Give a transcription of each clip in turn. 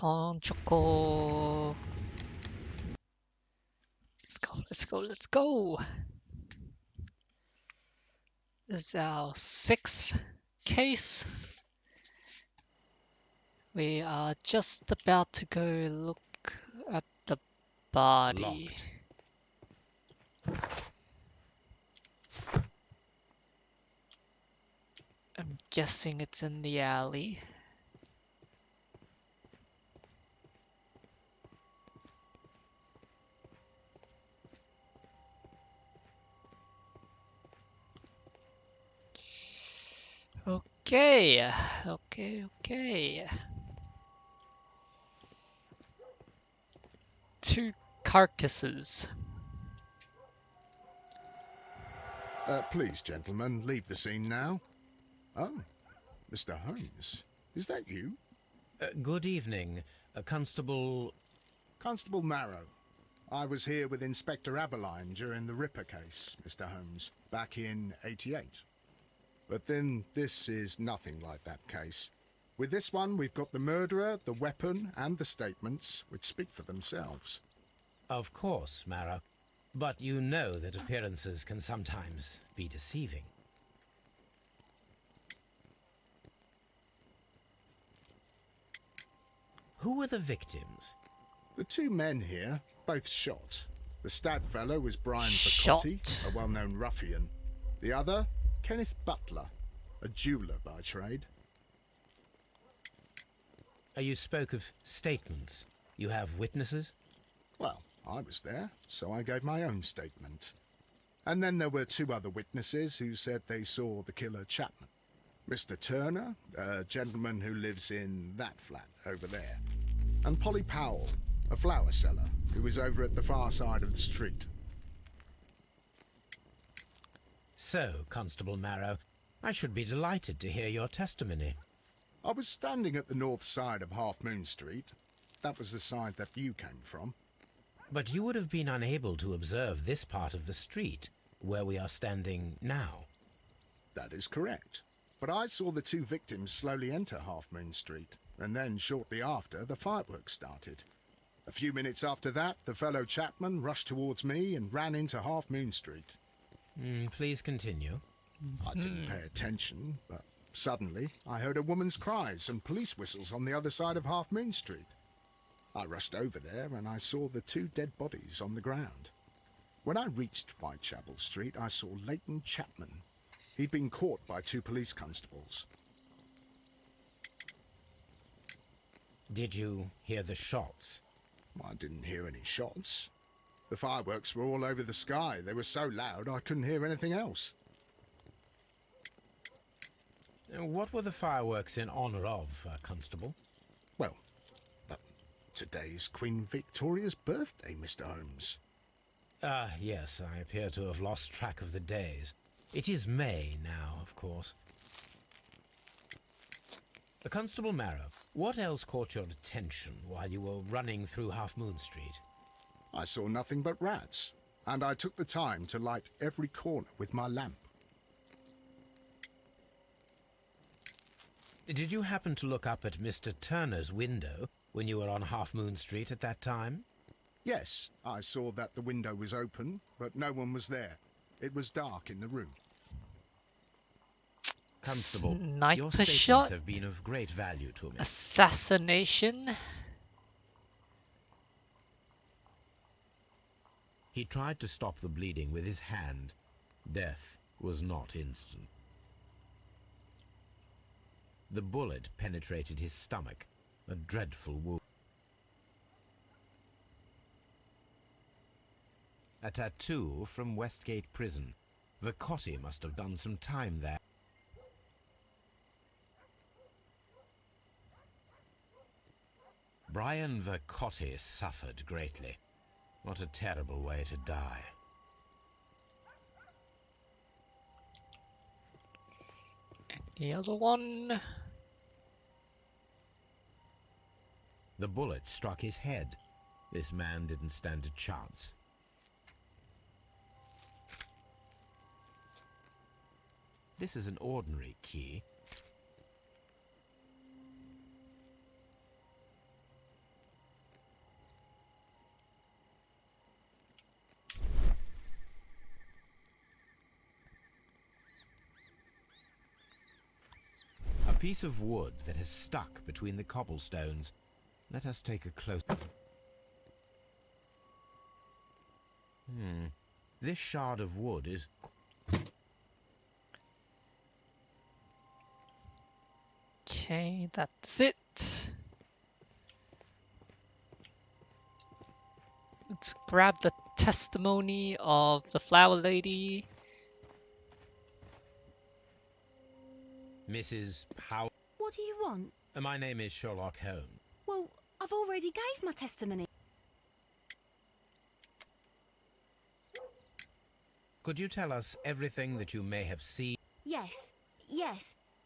on, Choco. Let's go. This is our 6th case. We are just about to go look at the body. Locked. I'm guessing it's in the alley. Okay. 2 carcasses. Please, gentlemen, leave the scene now. Oh, Mr. Holmes, is that you? Good evening, Constable... Constable Marrow. I was here with Inspector Aberline during the Ripper case, Mr. Holmes, back in '88. But then this is nothing like that case. With this one, we've got the murderer, the weapon, and the statements, which speak for themselves. Of course, Marrow. But you know that appearances can sometimes be deceiving. Who were the victims? The 2 men here, both shot. The stab fellow was Brian Shot. Vicotti, a well-known ruffian. The other, Kenneth Butler, a jeweller by trade. You spoke of statements. You have witnesses? Well, I was there, so I gave my own statement. And then there were 2 other witnesses who said they saw the killer Chapman. Mr. Turner, a gentleman who lives in that flat over there. And Polly Powell, a flower seller, who was over at the far side of the street. So, Constable Marrow, I should be delighted to hear your testimony. I was standing at the north side of Half Moon Street. That was the side that you came from. But you would have been unable to observe this part of the street, where we are standing now. That is correct. But I saw the 2 victims slowly enter Half Moon Street, and then shortly after, the fireworks started. A few minutes after that, the fellow Chapman rushed towards me and ran into Half Moon Street. Please continue. I didn't pay attention, but suddenly I heard a woman's cries and police whistles on the other side of Half Moon Street. I rushed over there and I saw the 2 dead bodies on the ground. When I reached Whitechapel Street, I saw Leighton Chapman. He'd been caught by 2 police constables. Did you hear the shots? I didn't hear any shots. The fireworks were all over the sky. They were so loud I couldn't hear anything else. What were the fireworks in honor of, Constable? Well, today's Queen Victoria's birthday, Mr. Holmes. Yes, I appear to have lost track of the days. It is May now, of course. Constable Marrow, what else caught your attention while you were running through Half Moon Street? I saw nothing but rats, and I took the time to light every corner with my lamp. Did you happen to look up at Mr. Turner's window when you were on Half Moon Street at that time? Yes, I saw that the window was open, but no one was there. It was dark in the room. Constable, your Sniper statements shot? have been of great value to me. Assassination? He tried to stop the bleeding with his hand. Death was not instant. The bullet penetrated his stomach, a dreadful wound. A tattoo from Westgate Prison. Vicotti must have done some time there. Brian Vicotti suffered greatly. What a terrible way to die. The other one? The bullet struck his head. This man didn't stand a chance. This is an ordinary key. piece of wood that has stuck between the cobblestones. Let us take a close... This shard of wood is... Okay, that's it. Let's grab the testimony of the flower lady. Mrs. Powell. What do you want? My name is Sherlock Holmes. Well, I've already gave my testimony. Could you tell us everything that you may have seen? Yes.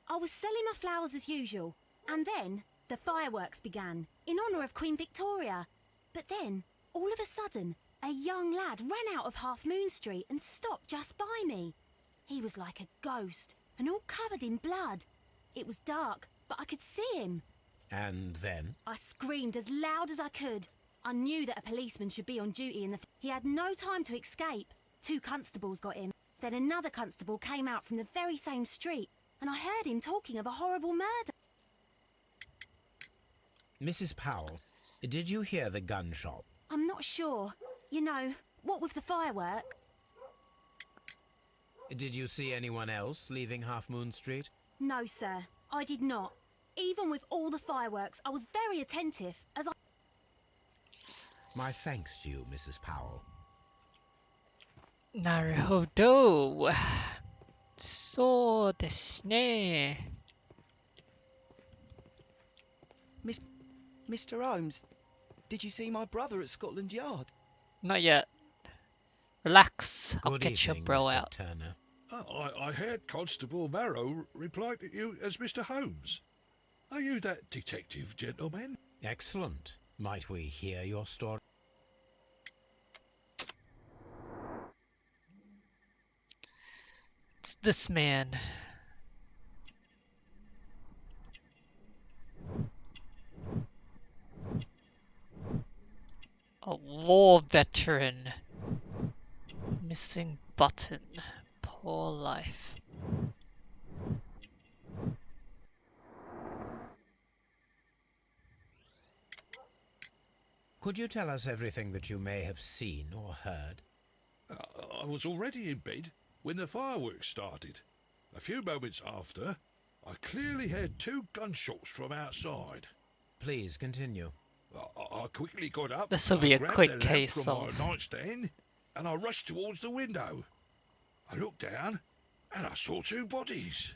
I was selling my flowers as usual, and then the fireworks began, in honour of Queen Victoria. But then, all of a sudden, a young lad ran out of Half Moon Street and stopped just by me. He was like a ghost, and all covered in blood. It was dark, but I could see him. And then? I screamed as loud as I could. I knew that a policeman should be on duty in the... He had no time to escape. 2 constables got him. Then another constable came out from the very same street, and I heard him talking of a horrible murder. Mrs. Powell, did you hear the gunshot? I'm not sure. You know, what with the fireworks? Did you see anyone else leaving Half Moon Street? No, sir, I did not. Even with all the fireworks, I was very attentive, as I... My thanks to you, Mrs. Powell. Naruhodo. そうですね. Mr. Holmes, did you see my brother at Scotland Yard? Not yet. Relax. I'll Good get your evening, bro Mr. out. Turner. I heard Constable Marrow reply to you as Mr. Holmes. Are you that detective gentleman? Excellent. Might we hear your story? It's this man. A war veteran. Missing button. Poor life. Could you tell us everything that you may have seen or heard? I was already in bed when the fireworks started. A few moments after, I clearly heard 2 gunshots from outside. Please continue. I quickly got up. This'll and be I a grabbed quick the lamp case from of- my nightstand, and I rushed towards the window. I looked down, and I saw 2 bodies.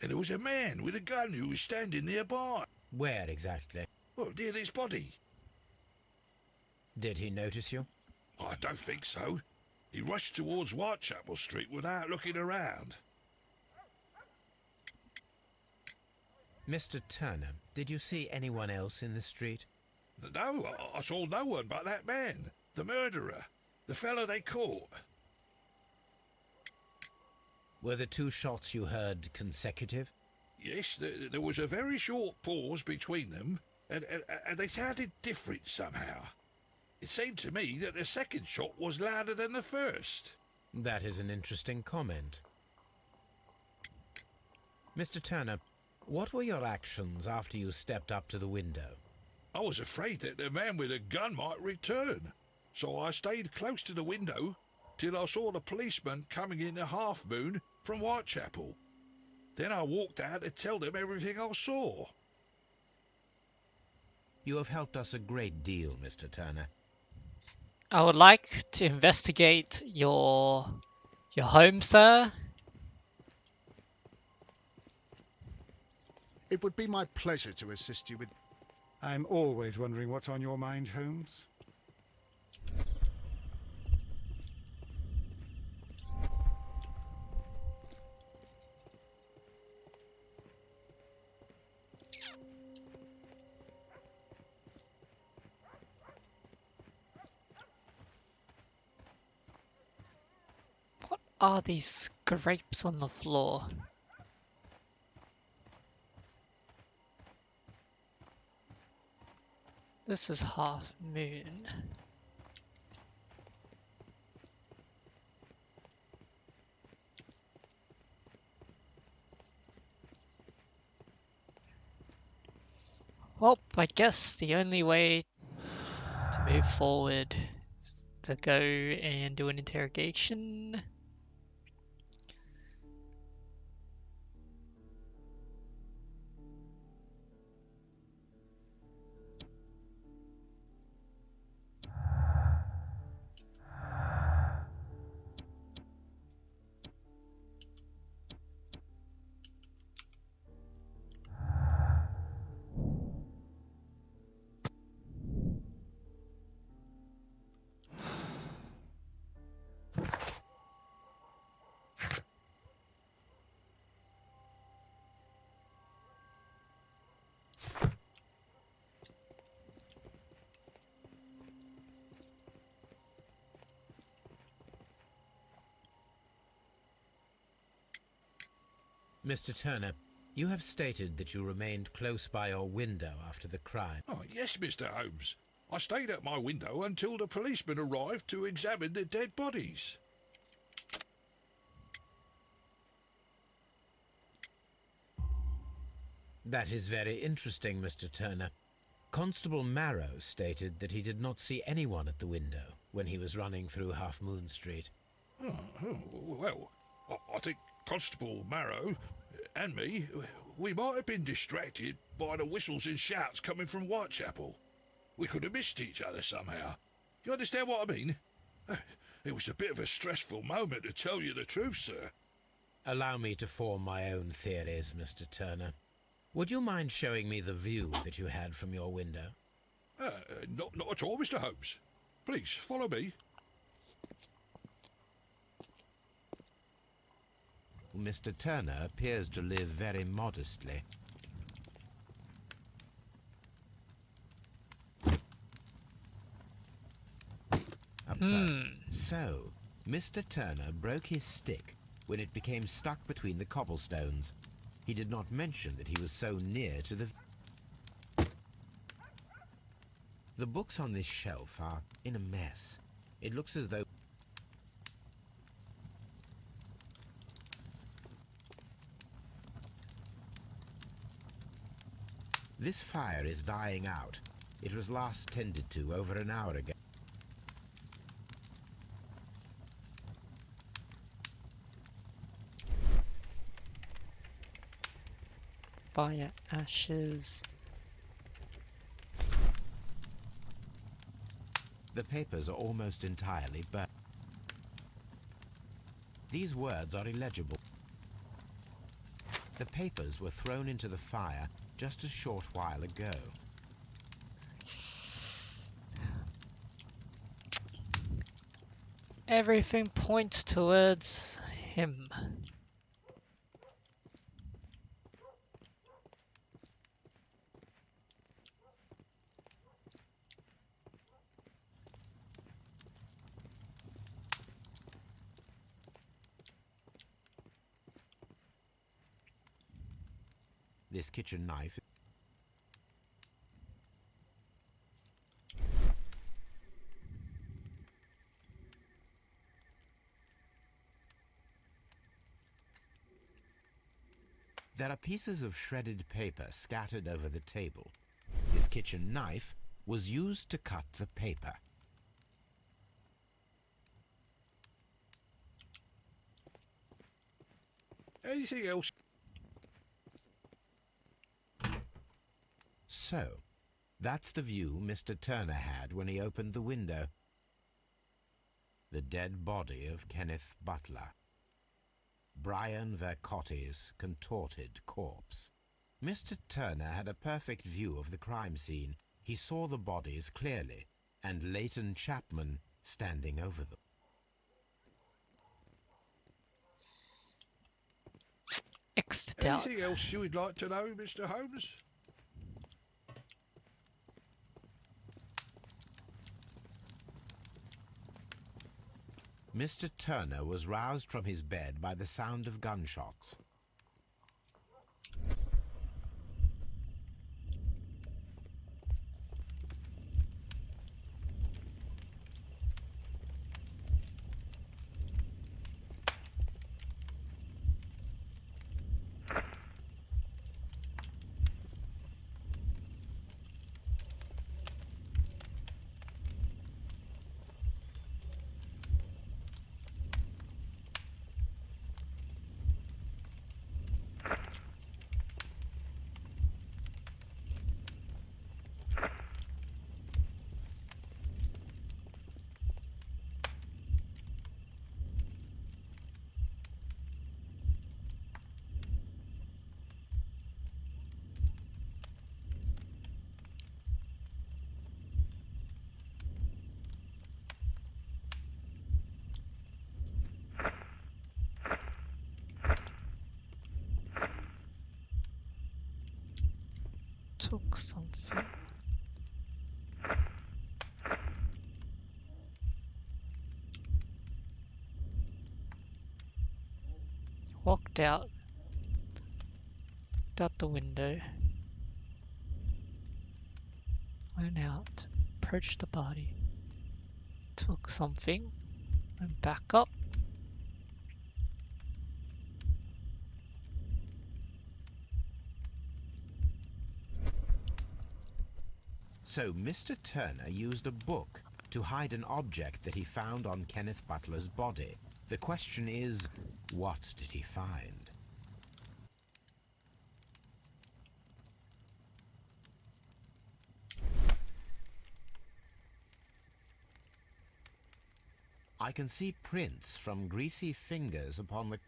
And there was a man with a gun who was standing nearby. Where exactly? Well, near this body. Did he notice you? I don't think so. He rushed towards Whitechapel Street without looking around. Mr. Turner, did you see anyone else in the street? No, I saw no one but that man, the murderer, the fellow they caught. Were the 2 shots you heard consecutive? Yes, there was a very short pause between them, and they sounded different somehow. It seemed to me that the second shot was louder than the first. That is an interesting comment. Mr. Turner, what were your actions after you stepped up to the window? I was afraid that the man with a gun might return, so I stayed close to the window till I saw the policeman coming into Half Moon from Whitechapel. Then I walked out to tell them everything I saw. You have helped us a great deal, Mr. Turner. I would like to investigate your home, sir. It would be my pleasure to assist you with... I'm always wondering what's on your mind, Holmes. What are these scrapes on the floor? This is Half Moon. Well, I guess the only way to move forward is to go and do an interrogation. Mr. Turner, you have stated that you remained close by your window after the crime. Oh, yes, Mr. Holmes. I stayed at my window until the policeman arrived to examine the dead bodies. That is very interesting, Mr. Turner. Constable Marrow stated that he did not see anyone at the window when he was running through Half Moon Street. Well, I think Constable Marrow and me, we might have been distracted by the whistles and shouts coming from Whitechapel. We could have missed each other somehow. You understand what I mean? It was a bit of a stressful moment, to tell you the truth, sir. Allow me to form my own theories, Mr. Turner. Would you mind showing me the view that you had from your window? Not at all, Mr. Holmes. Please, follow me. Mr. Turner appears to live very modestly. So, Mr. Turner broke his stick when it became stuck between the cobblestones. He did not mention that he was so near to the... The books on this shelf are in a mess. It looks as though... This fire is dying out. It was last tended to over an hour ago. Fire ashes. The papers are almost entirely burnt. These words are illegible. The papers were thrown into the fire just a short while ago. Everything points towards him. This kitchen knife... There are pieces of shredded paper scattered over the table. This kitchen knife was used to cut the paper. Anything else? So, that's the view Mr. Turner had when he opened the window. The dead body of Kenneth Butler. Brian Vercotti's contorted corpse. Mr. Turner had a perfect view of the crime scene. He saw the bodies clearly, and Leighton Chapman standing over them. Exit out. Anything else you would like to know, Mr. Holmes? Mr. Turner was roused from his bed by the sound of gunshots. Took something. Walked out the window, went out, approached the body, took something, went back up. So Mr. Turner used a book to hide an object that he found on Kenneth Butler's body. The question is, what did he find? I can see prints from greasy fingers upon the...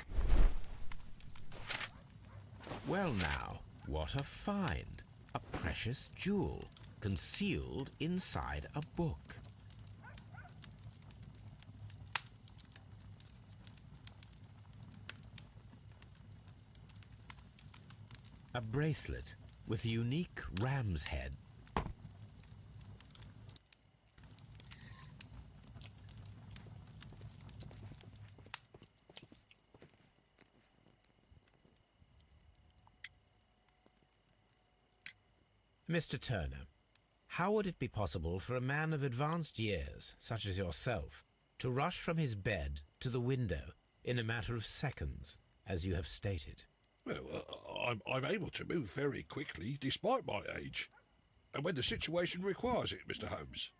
Well now, what a find! A precious jewel, concealed inside a book. A bracelet with a unique ram's head. Mr. Turner, how would it be possible for a man of advanced years, such as yourself, to rush from his bed to the window in a matter of seconds, as you have stated? Well, I'm able to move very quickly, despite my age. And when the situation requires it, Mr. Holmes.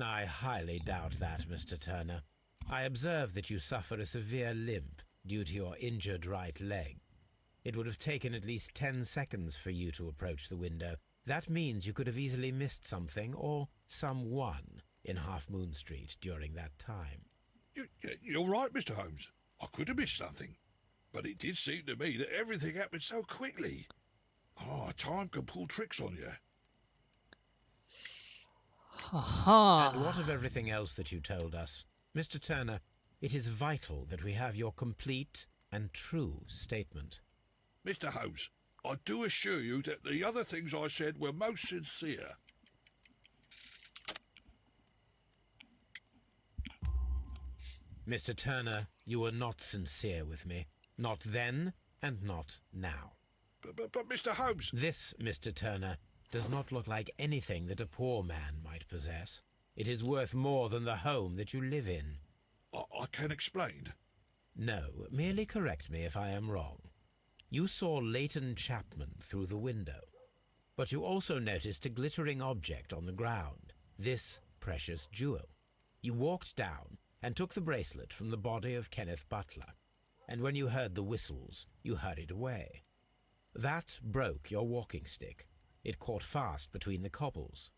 I highly doubt that, Mr. Turner. I observe that you suffer a severe limp due to your injured right leg. It would have taken at least 10 seconds for you to approach the window. That means you could have easily missed something or someone in Half Moon Street during that time. You're right, Mr. Holmes. I could have missed something. But it did seem to me that everything happened so quickly. Oh, time can pull tricks on you. And what of everything else that you told us? Mr. Turner, it is vital that we have your complete and true statement. Mr. Holmes, I do assure you that the other things I said were most sincere. Mr. Turner, you were not sincere with me. Not then and not now. But Mr. Holmes... This, Mr. Turner, does not look like anything that a poor man might possess. It is worth more than the home that you live in. I can explain. No, merely correct me if I am wrong. You saw Leighton Chapman through the window, but you also noticed a glittering object on the ground, this precious jewel. You walked down and took the bracelet from the body of Kenneth Butler, and when you heard the whistles, you hurried away. That broke your walking stick. It caught fast between the cobbles.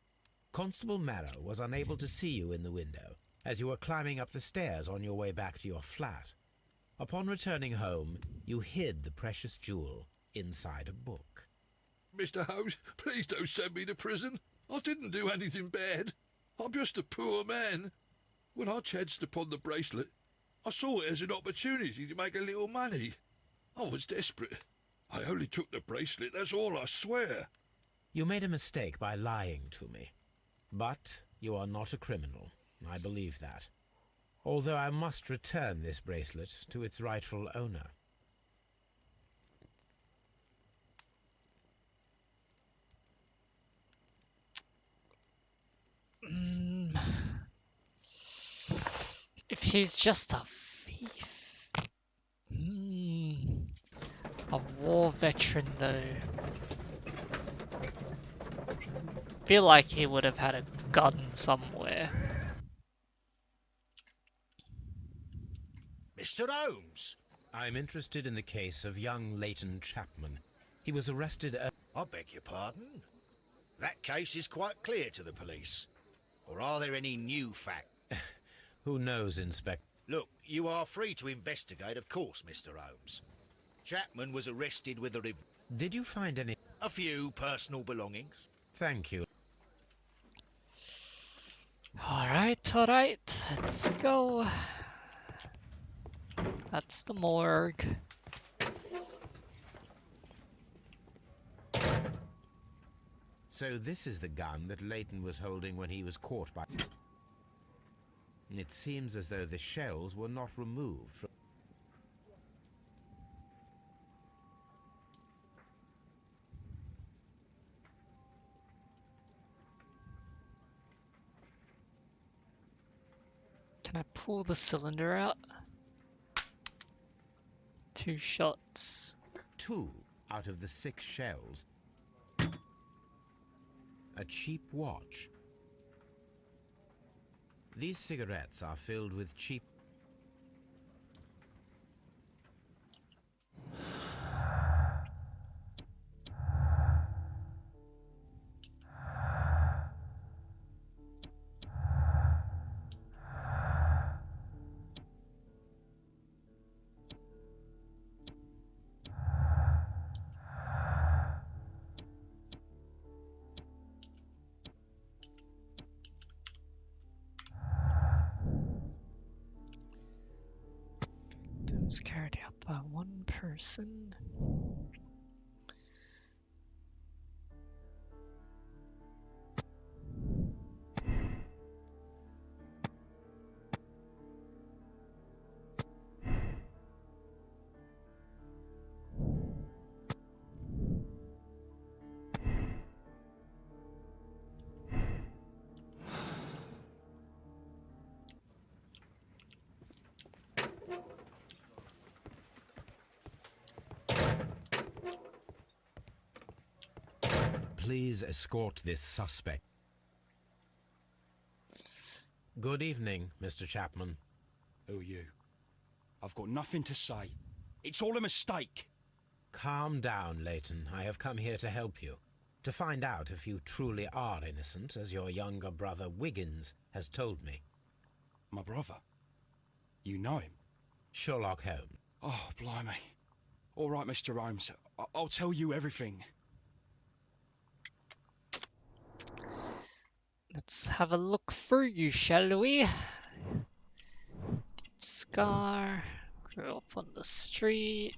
Constable Marrow was unable to see you in the window as you were climbing up the stairs on your way back to your flat. Upon returning home, you hid the precious jewel inside a book. Mr. Holmes, please don't send me to prison. I didn't do anything bad. I'm just a poor man. When I chanced upon the bracelet, I saw it as an opportunity to make a little money. I was desperate. I only took the bracelet, that's all, I swear. You made a mistake by lying to me. But you are not a criminal. I believe that. Although I must return this bracelet to its rightful owner. If he's just a thief. A war veteran, though. Feel like he would have had a gun somewhere. Mr. Holmes! I'm interested in the case of young Leighton Chapman. He was arrested I beg your pardon? That case is quite clear to the police. Or are there any new facts? Who knows, Inspector? Look, you are free to investigate, of course, Mr. Holmes. Chapman was arrested with Did you find any... a few personal belongings. Thank you. Alright, let's go. That's the morgue. So this is the gun that Leighton was holding when he was caught by... It seems as though the shells were not removed from... Can I pull the cylinder out? 2 shots. 2 out of the 6 shells. A cheap watch. These cigarettes are filled with cheap... Was carried out by one person. Please escort this suspect. Good evening, Mr. Chapman. Who are you? I've got nothing to say. It's all a mistake. Calm down, Leighton. I have come here to help you. To find out if you truly are innocent, as your younger brother Wiggins has told me. My brother? You know him? Sherlock Holmes. Oh, blimey. All right, Mr. Holmes. I'll tell you everything. Let's have a look for you, shall we? Scar, grew up on the street.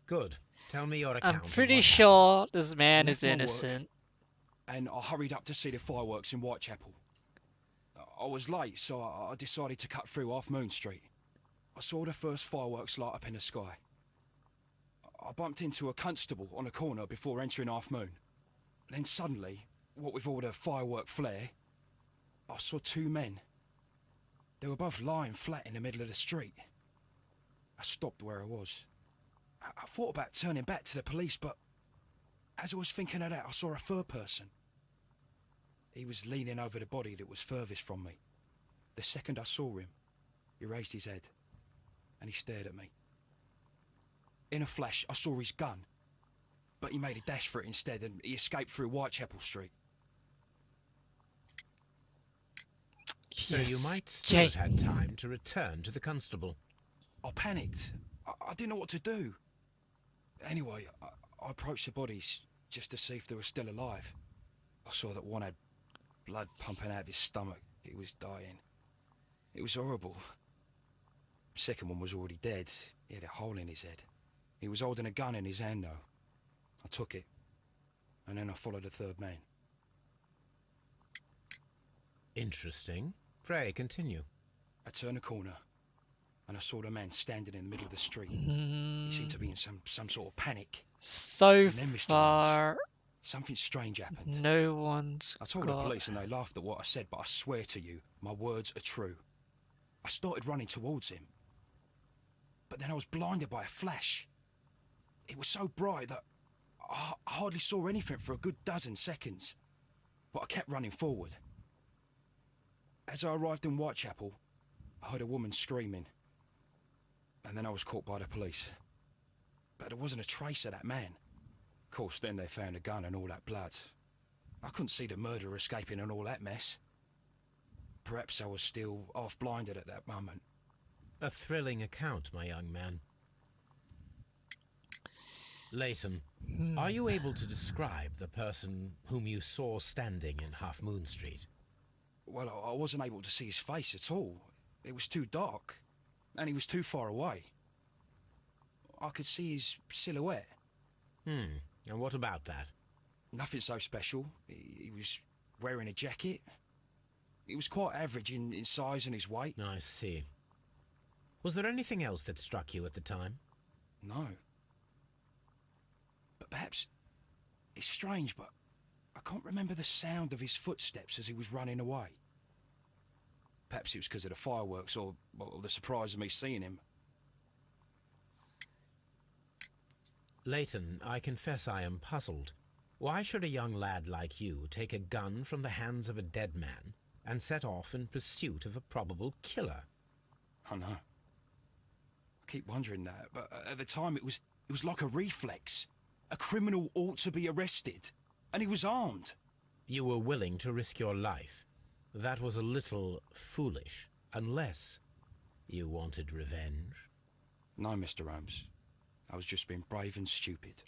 Good. Tell me your account. I'm of pretty what sure this man I is left my work. innocent. And I hurried up to see the fireworks in Whitechapel. I was late, so I decided to cut through Half Moon Street. I saw the first fireworks light up in the sky. I bumped into a constable on a corner before entering Half Moon. Then suddenly, what with all the firework flare, I saw 2 men. They were both lying flat in the middle of the street. I stopped where I was. I thought about turning back to the police, but as I was thinking of that, I saw a third person. He was leaning over the body that was furthest from me. The second I saw him, he raised his head, and he stared at me. In a flash, I saw his gun, but he made a dash for it instead, and he escaped through Whitechapel Street. So you might still have had time to return to the constable. I panicked. I didn't know what to do. Anyway, I approached the bodies just to see if they were still alive. I saw that one had blood pumping out of his stomach. He was dying. It was horrible. The second one was already dead. He had a hole in his head. He was holding a gun in his hand, though. I took it, and then I followed the third man. Interesting. Pray, continue. I turned a corner, and I saw the man standing in the middle of the street. He seemed to be in some sort of panic. So And then, Mr. far, Something strange happened. no one's I told the police and they laughed at what I said, but I swear to you, my words are true. I started running towards him. But then I was blinded by a flash. It was so bright that I hardly saw anything for a good dozen seconds. But I kept running forward. As I arrived in Whitechapel, I heard a woman screaming. and then I was caught by the police. But there wasn't a trace of that man. Of course, then they found a gun and all that blood. I couldn't see the murderer escaping and all that mess. Perhaps I was still half-blinded at that moment. A thrilling account, my young man. Leighton, are you able to describe the person whom you saw standing in Half Moon Street? Well, I wasn't able to see his face at all. It was too dark, and he was too far away. I could see his silhouette. And what about that? Nothing so special. He was wearing a jacket. He was quite average in size and his weight. I see. Was there anything else that struck you at the time? No. But perhaps it's strange, but I can't remember the sound of his footsteps as he was running away. Perhaps it was because of the fireworks or the surprise of me seeing him. Leighton, I confess I am puzzled. Why should a young lad like you take a gun from the hands of a dead man and set off in pursuit of a probable killer? I know. I keep wondering that, but at the time it was like a reflex. A criminal ought to be arrested, and he was armed. You were willing to risk your life. That was a little foolish, unless you wanted revenge. No, Mr. Holmes. I was just being brave and stupid.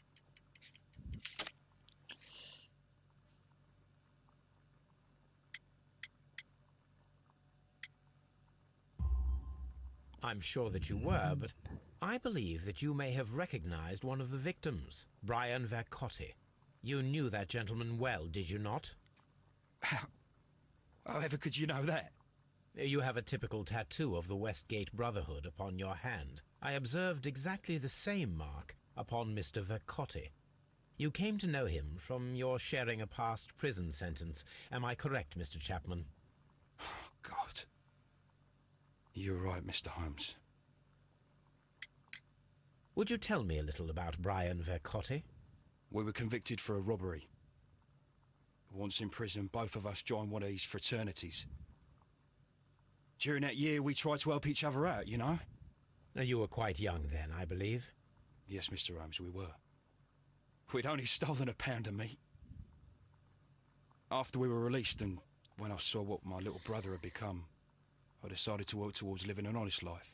I'm sure that you were, but I believe that you may have recognized one of the victims, Brian Vercotti. You knew that gentleman well, did you not? However could you know that? You have a typical tattoo of the Westgate Brotherhood upon your hand. I observed exactly the same mark upon Mr. Vercotti. You came to know him from your sharing a past prison sentence. Am I correct, Mr. Chapman? Oh, God. You're right, Mr. Holmes. Would you tell me a little about Brian Vercotti? We were convicted for a robbery. Once in prison, both of us joined one of these fraternities. During that year, we tried to help each other out, you know? You were quite young then, I believe. Yes, Mr. Holmes, we were. We'd only stolen a pound of meat. After we were released, and when I saw what my little brother had become, I decided to work towards living an honest life.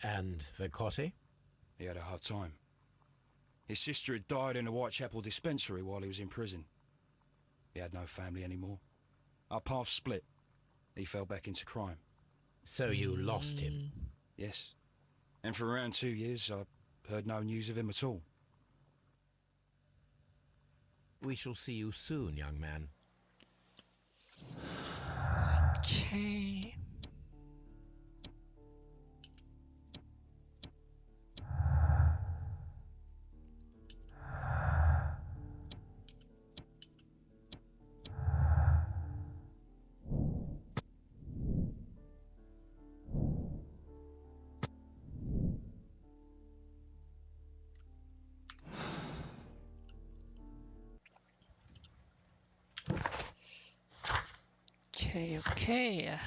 And Vercotti? He had a hard time. His sister had died in a Whitechapel dispensary while he was in prison. He had no family anymore. Our paths split. He fell back into crime. So you lost him? Yes. And for around 2 years, I heard no news of him at all. We shall see you soon, young man. Okay. Okay.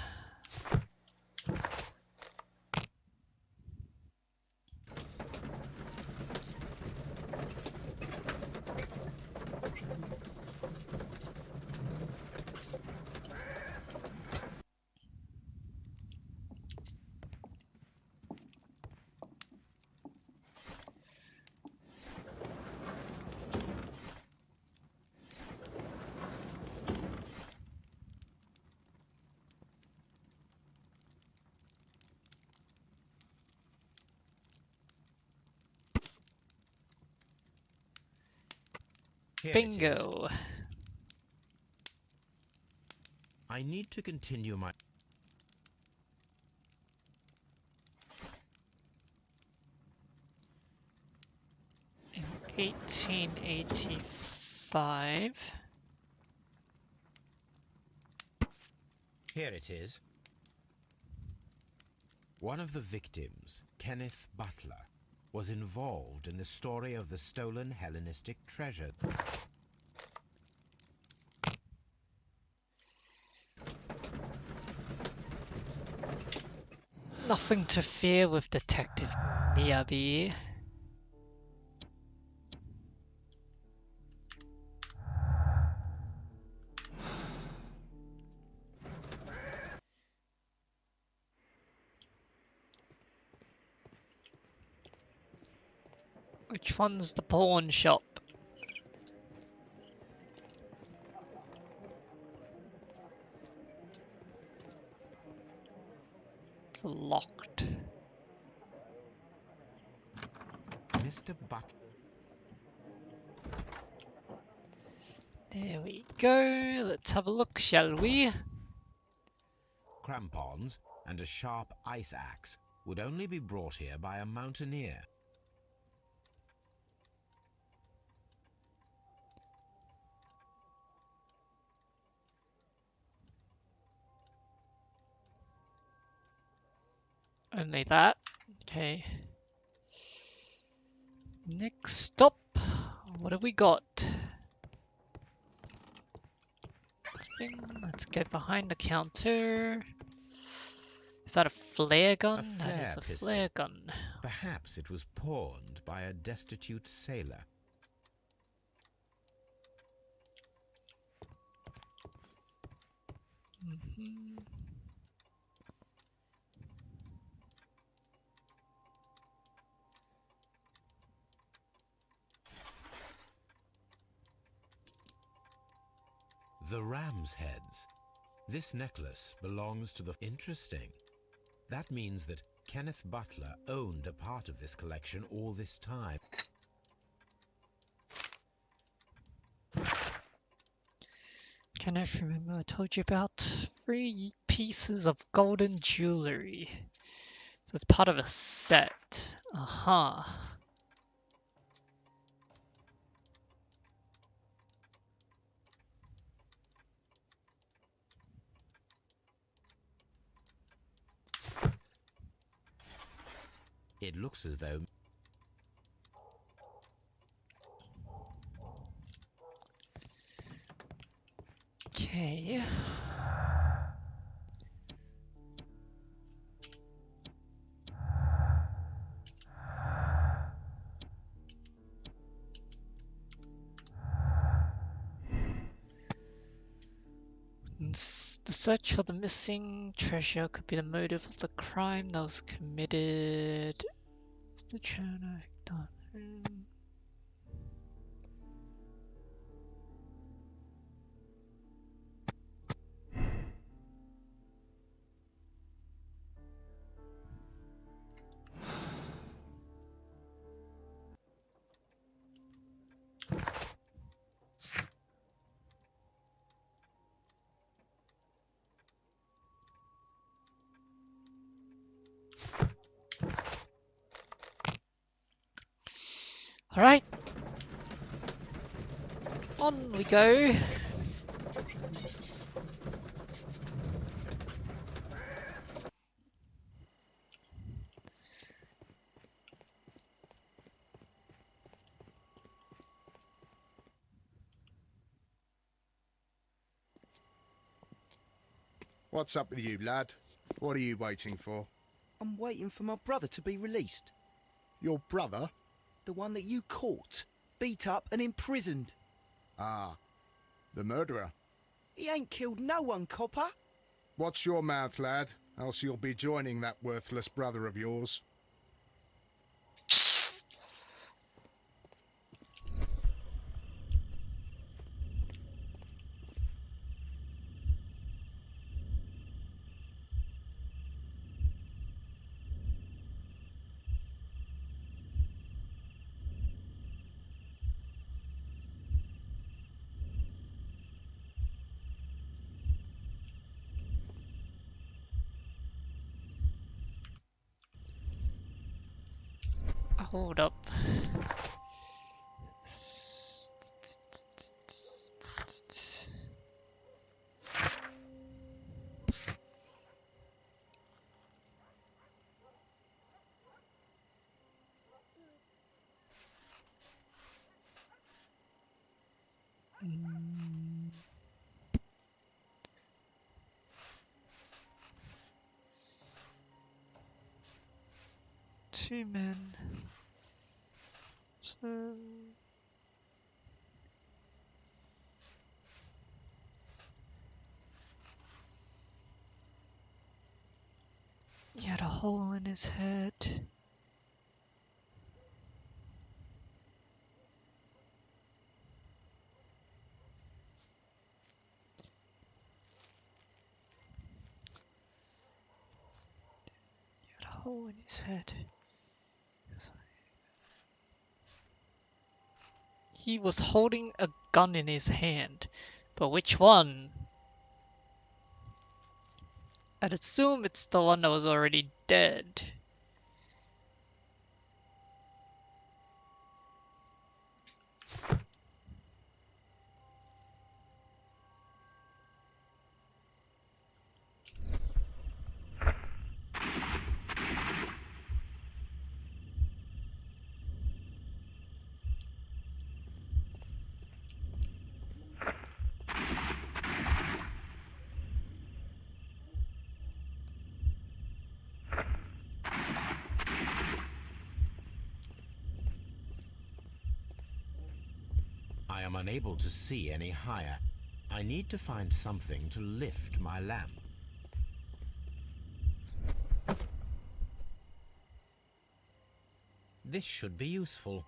Here it is. Bingo. I need to continue my... In 1885. Here it is. One of the victims, Kenneth Butler, was involved in the story of the stolen Hellenistic treasure. Nothing to fear with Detective Miyabi. Which one's the pawn shop? It's locked. Mr. Butler. There we go. Let's have a look, shall we? Crampons and a sharp ice axe would only be brought here by a mountaineer. Only that. Okay. Next stop. What have we got? Let's go behind the counter. Is that a flare gun? That is a pistol. flare gun. Perhaps it was pawned by a destitute sailor. The ram's heads. This necklace belongs to the... Interesting. That means that Kenneth Butler owned a part of this collection all this time. Can I remember I told you about 3 pieces of golden jewelry? So it's part of a set. Aha. It looks as though... Okay. The search for the missing treasure could be the motive of the crime that was committed. What's the channel done? Alright. On we go. What's up with you, lad? What are you waiting for? I'm waiting for my brother to be released. Your brother? The one that you caught, beat up and imprisoned. Ah, the murderer. He ain't killed no one, copper. Watch your mouth, lad, else you'll be joining that worthless brother of yours. Hold up. Two men. So... He had a hole in his head. He had a hole in his head. He was holding a gun in his hand, but which one? I'd assume it's the one that was already dead. I am unable to see any higher. I need to find something to lift my lamp. This should be useful.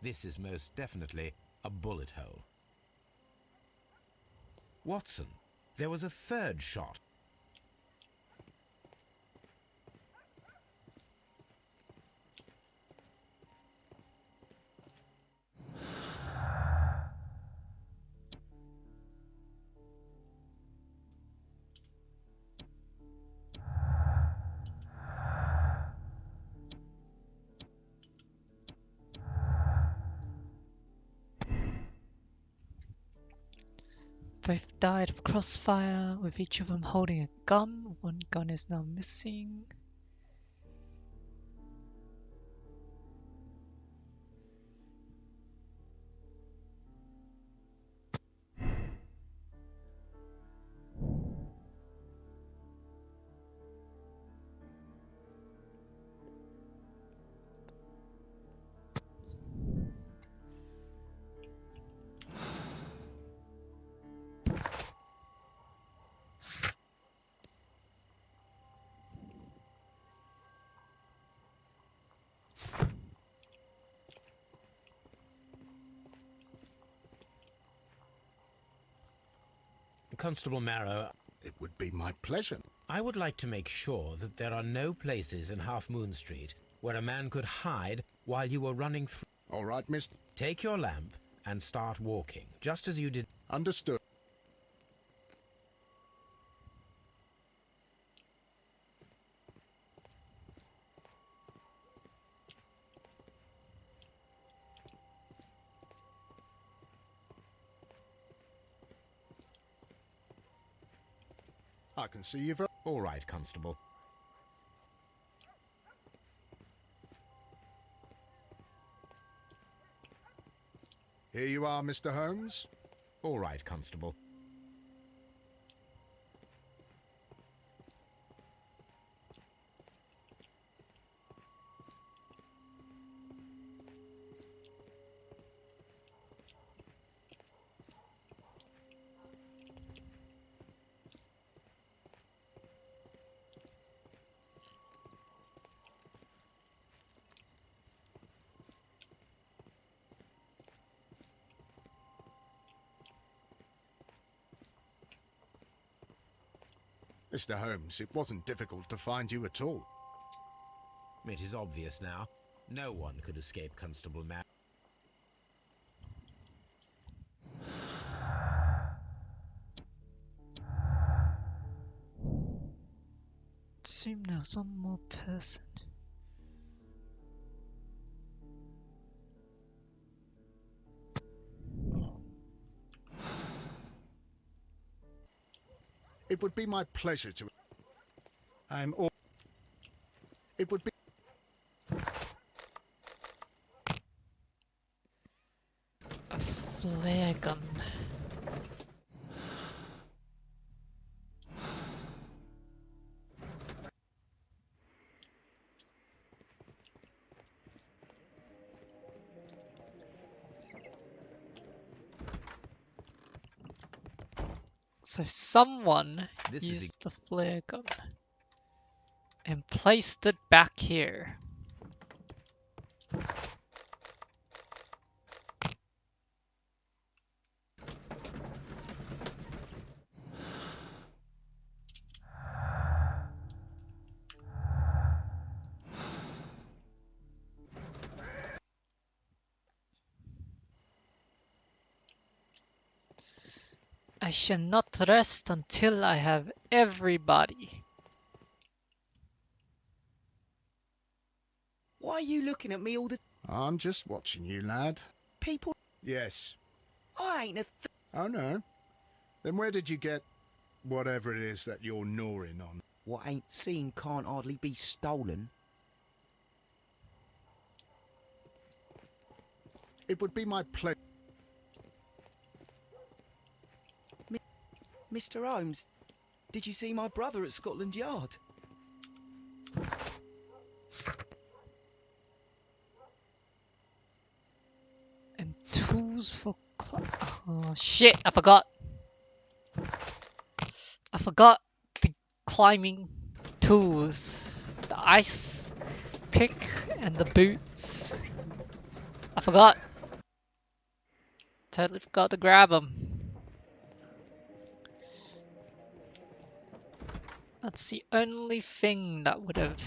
This is most definitely a bullet hole. Watson, there was a third shot. Both died of crossfire, with each of them holding a gun. One gun is now missing. Constable Marrow, It would be my pleasure. I would like to make sure that there are no places in Half Moon Street where a man could hide while you were running through. All right, miss. Take your lamp and start walking, just as you did. Understood. I can see you very... All right, Constable. Here you are, Mr. Holmes. All right, Constable. Mr. Holmes, it wasn't difficult to find you at all. It is obvious now. No one could escape Constable Marrow. Assume there's one more person. It would be my pleasure to... I'm all... It would be... A Flare gun. So someone used the flare gun and placed it back here. I shall not rest until I have everybody. Why are you looking at me all the... I'm just watching you, lad. People... Yes. I ain't a... Oh, no. Then where did you get whatever it is that you're gnawing on? What ain't seen can't hardly be stolen. It would be my pleasure. Mr. Holmes, did you see my brother at Scotland Yard? And tools for oh shit, I forgot. I forgot the climbing tools. The ice pick and the boots. I forgot. Totally forgot to grab them. That's the only thing that would have...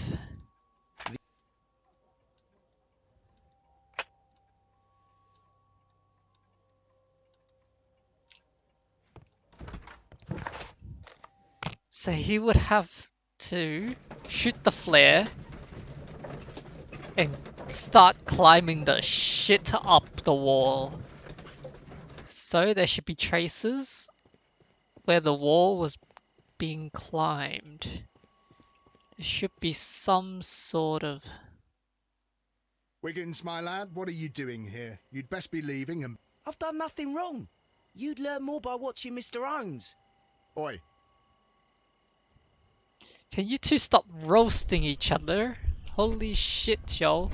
So he would have to shoot the flare and start climbing the shit up the wall. So there should be traces where the wall was being climbed. There should be some sort of... Wiggins, my lad, what are you doing here? You'd best be leaving and... I've done nothing wrong. You'd learn more by watching Mr. Holmes. Oi. Can you two stop roasting each other? Holy shit, yo.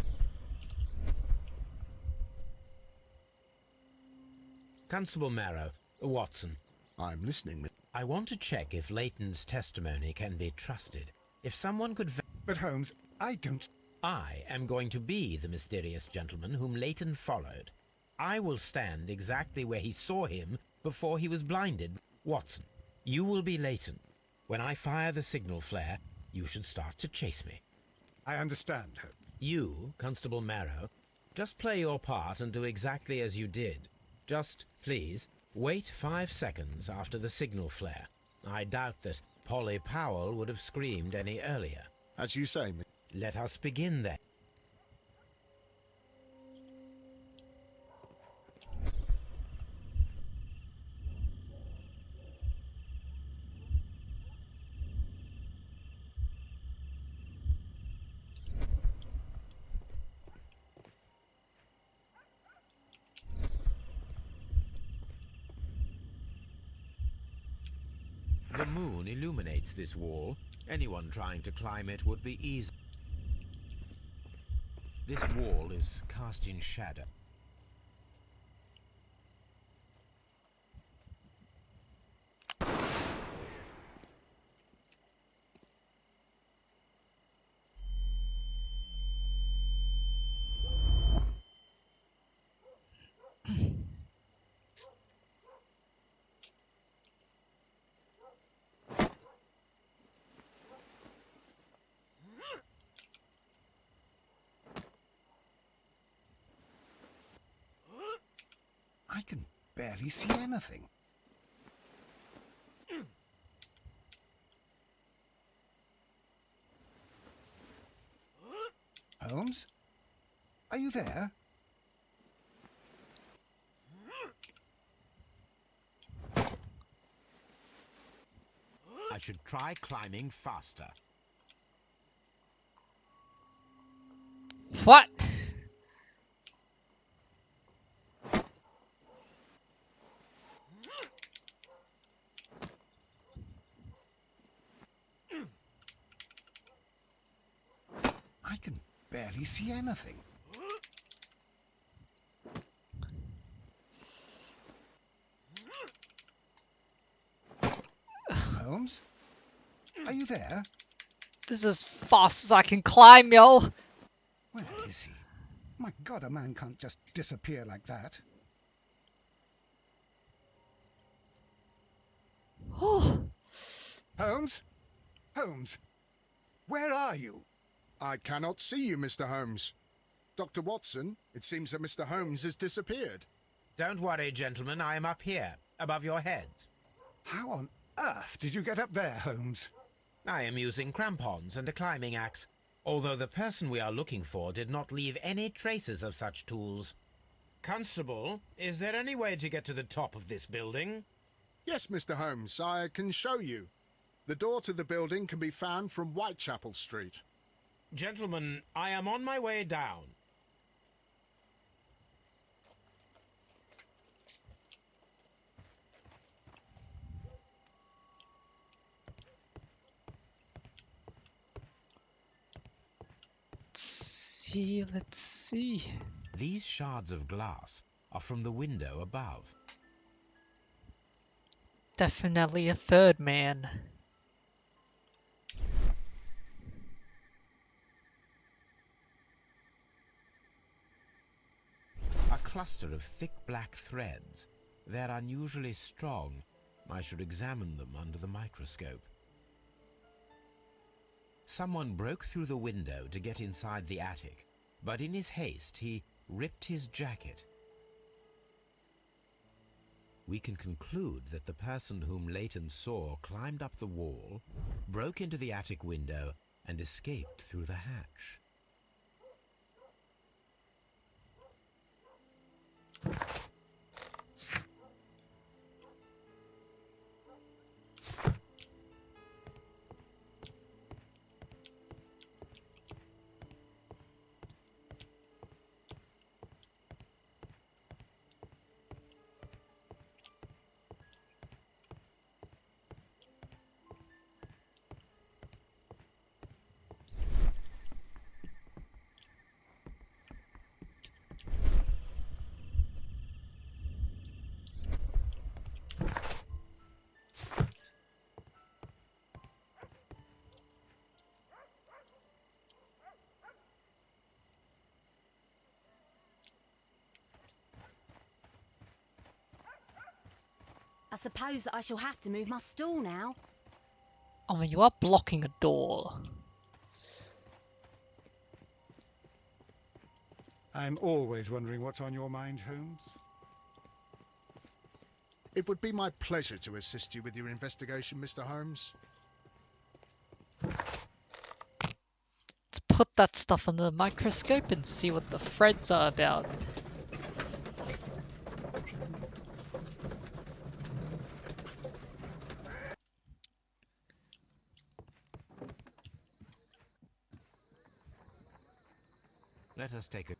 Constable Marrow, Watson. I'm listening. I want to check if Leighton's testimony can be trusted. If someone could... But Holmes, I don't... I am going to be the mysterious gentleman whom Leighton followed. I will stand exactly where he saw him before he was blinded. Watson, you will be Leighton. When I fire the signal flare, you should start to chase me. I understand, Holmes. You, Constable Marrow, just play your part and do exactly as you did. Just, please, wait 5 seconds after the signal flare. I doubt that Polly Powell would have screamed any earlier. As you say, Let us begin then. The moon illuminates this wall. Anyone trying to climb it would be easy. This wall is cast in shadow. I can barely see anything. Holmes? Are you there? I should try climbing faster. What? barely see anything. Holmes? Are you there? This is as fast as I can climb, yo! Where is he? My God, a man can't just disappear like that. Holmes? Holmes? Where are you? I cannot see you, Mr. Holmes. Dr. Watson, it seems that Mr. Holmes has disappeared. Don't worry, gentlemen, I am up here, above your heads. How on earth did you get up there, Holmes? I am using crampons and a climbing axe, although the person we are looking for did not leave any traces of such tools. Constable, is there any way to get to the top of this building? Yes, Mr. Holmes, I can show you. The door to the building can be found from Whitechapel Street. Gentlemen, I am on my way down. Let's see. These shards of glass are from the window above. Definitely a third man. A cluster of thick black threads. They're unusually strong. I should examine them under the microscope. Someone broke through the window to get inside the attic, but in his haste he ripped his jacket. We can conclude that the person whom Leighton saw climbed up the wall, broke into the attic window, and escaped through the hatch. I suppose that I shall have to move my stool now. I mean, you are blocking a door. I'm always wondering what's on your mind, Holmes. It would be my pleasure to assist you with your investigation, Mr. Holmes. Let's put that stuff under the microscope and see what the threads are about. Let us take a...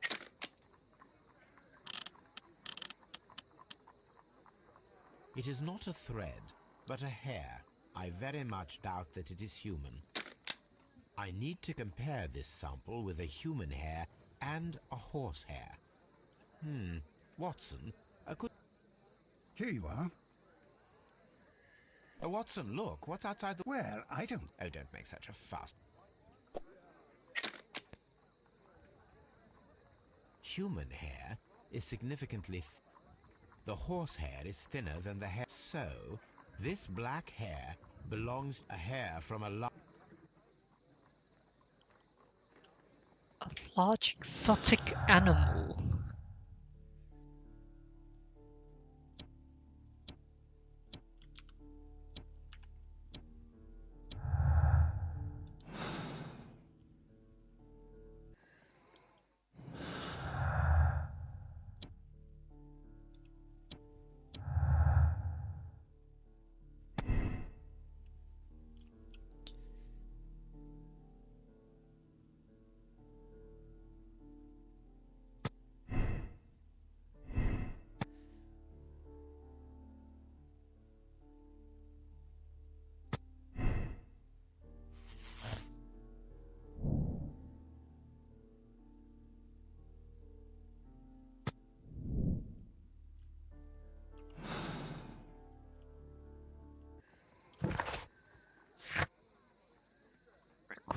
It is not a thread, but a hair. I very much doubt that it is human. I need to compare this sample with a human hair and a horse hair. Watson, could... Here you are. Watson, look, what's outside the... Where? I don't... Oh, don't make such a fuss. Human hair is significantly the horse hair is thinner than the hair. So, this black hair belongs to a hair from a large exotic animal.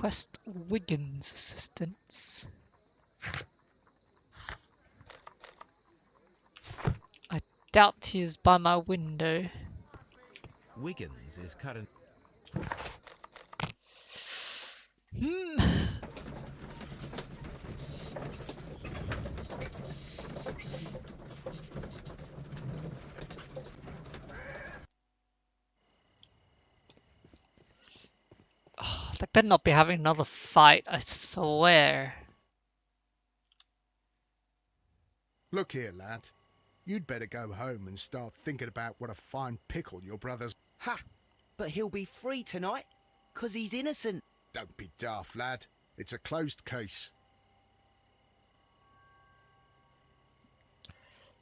Request Wiggins assistance. I doubt he is by my window. Wiggins is current. Oh, they better not be having another fight, I swear. Look here, lad. You'd better go home and start thinking about what a fine pickle your brother's... Ha! But he'll be free tonight, 'cause he's innocent. Don't be daft, lad. It's a closed case.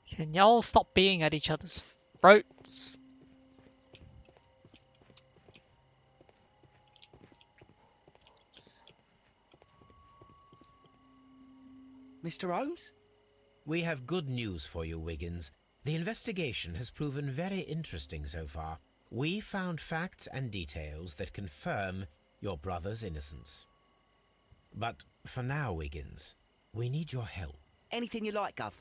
Can y'all stop being at each other's throats? Mr. Holmes? We have good news for you, Wiggins. The investigation has proven very interesting so far. We found facts and details that confirm your brother's innocence. But for now, Wiggins, we need your help. Anything you like, Gov.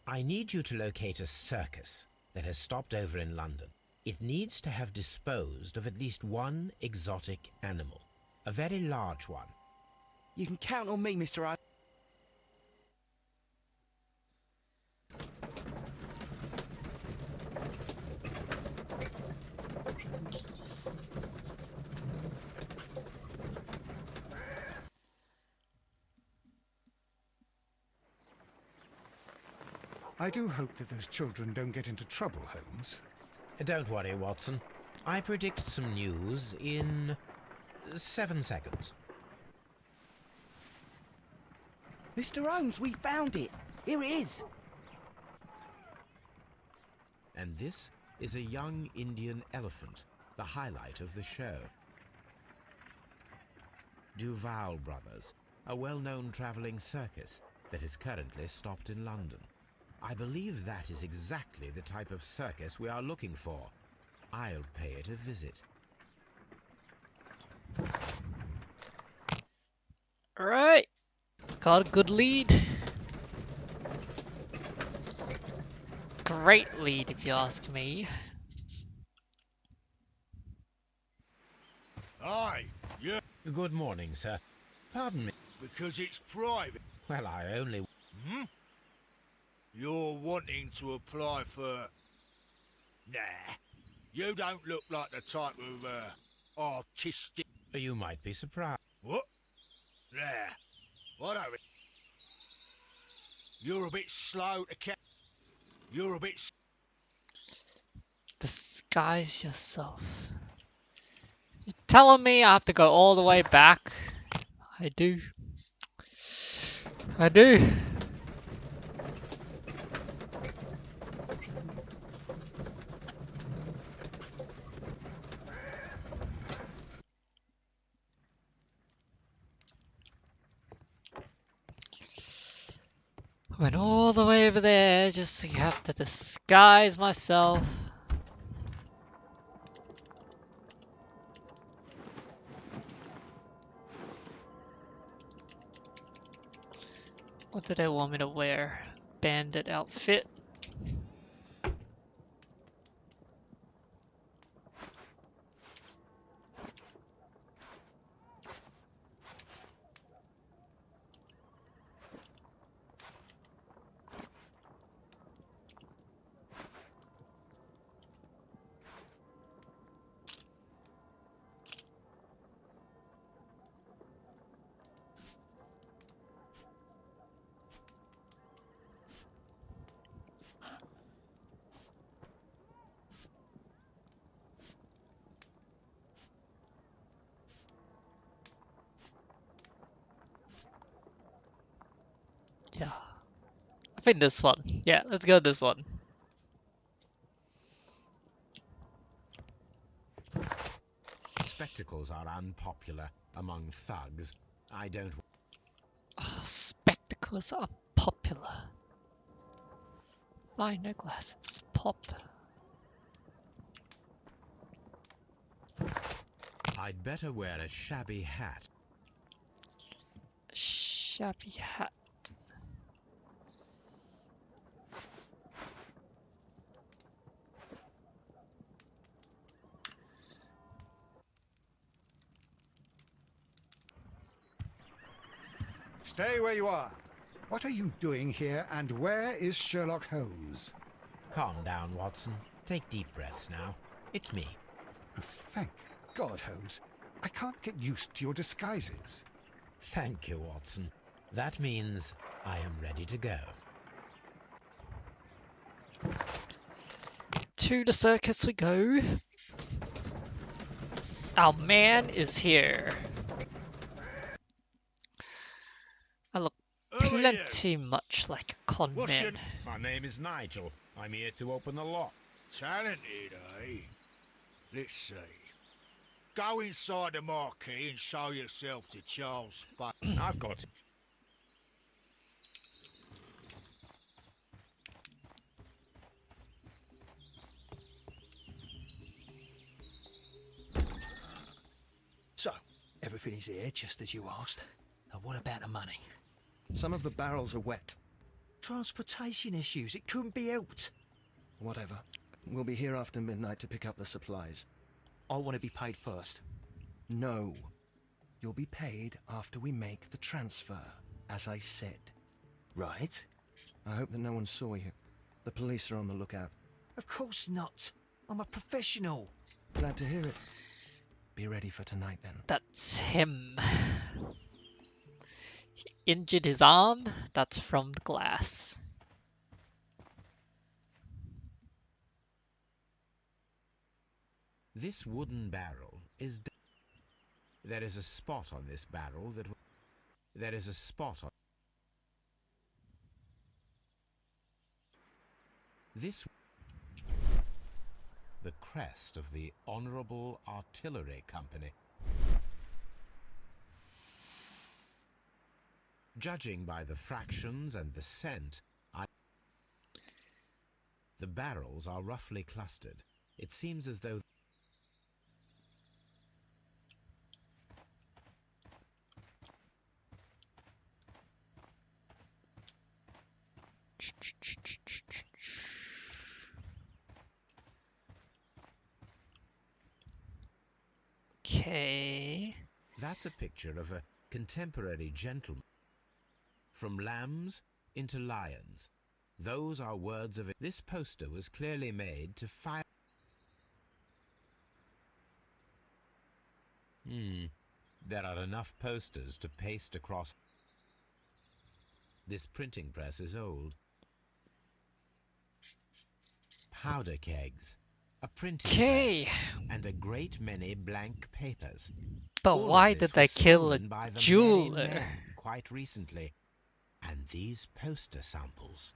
I need you to locate a circus that has stopped over in London. It needs to have disposed of at least one exotic animal. A very large one. You can count on me, Mr. Holmes. I do hope that those children don't get into trouble, Holmes. Don't worry, Watson. I predict some news in 7 seconds. Mr. Holmes, we found it. Here it is. And this is a young Indian elephant, the highlight of the show. Duval Brothers, a well-known traveling circus that is currently stopped in London. I believe that is exactly the type of circus we are looking for. I'll pay it a visit. Alright. Got a good lead. Great lead, if you ask me. Aye, yeah, Good morning, sir. Pardon me. because it's private. Well, I only... You're wanting to apply for... Nah, you don't look like the type of, artistic... You might be surprised. What? Nah, I don't... You're a bit slow to catch... You're a bit... Disguise yourself. You're telling me I have to go all the way back? I do. I do. Went all the way over there just so you have to disguise myself. What did they want me to wear? Bandit outfit. Yeah. I think this one. Yeah, let's go this one. Spectacles are unpopular among thugs. I don't... Oh, spectacles are popular. Minor glasses, pop. I'd better wear a shabby hat. Shabby hat. Stay where you are. What are you doing here, and where is Sherlock Holmes? Calm down, Watson. Take deep breaths now. It's me. Thank God, Holmes. I can't get used to your disguises. Thank you, Watson. That means I am ready to go. To the circus we go. Our man is here. I look Who are you? plenty much like a con What's your man. My name is Nigel. I'm here to open the lock. Talented, eh? Let's see. Go inside the marquee and show yourself to Charles. But I've got it. So, everything is here, just as you asked. Now what about the money? Some of the barrels are wet. Transportation issues, it couldn't be helped. Whatever. We'll be here after midnight to pick up the supplies. I want to be paid first. No. You'll be paid after we make the transfer, as I said. Right? I hope that no one saw you. The police are on the lookout. Of course not. I'm a professional. Glad to hear it. Be ready for tonight, then. That's him. He injured his arm. That's from the glass. This wooden barrel is... There is a spot on this barrel that... There is a spot on... This... The crest of the Honourable Artillery Company. Judging by the fractions and the scent, the barrels are roughly clustered. It seems as though... Okay. That's a picture of a contemporary gentleman. From lambs into lions. Those are words of it. This poster was clearly made to fire. There are enough posters to paste across. This printing press is old. Powder kegs, a printing Okay. press, and a great many blank papers. But All of why this did they was kill a stolen by the jeweler? merry men quite recently? And these poster samples.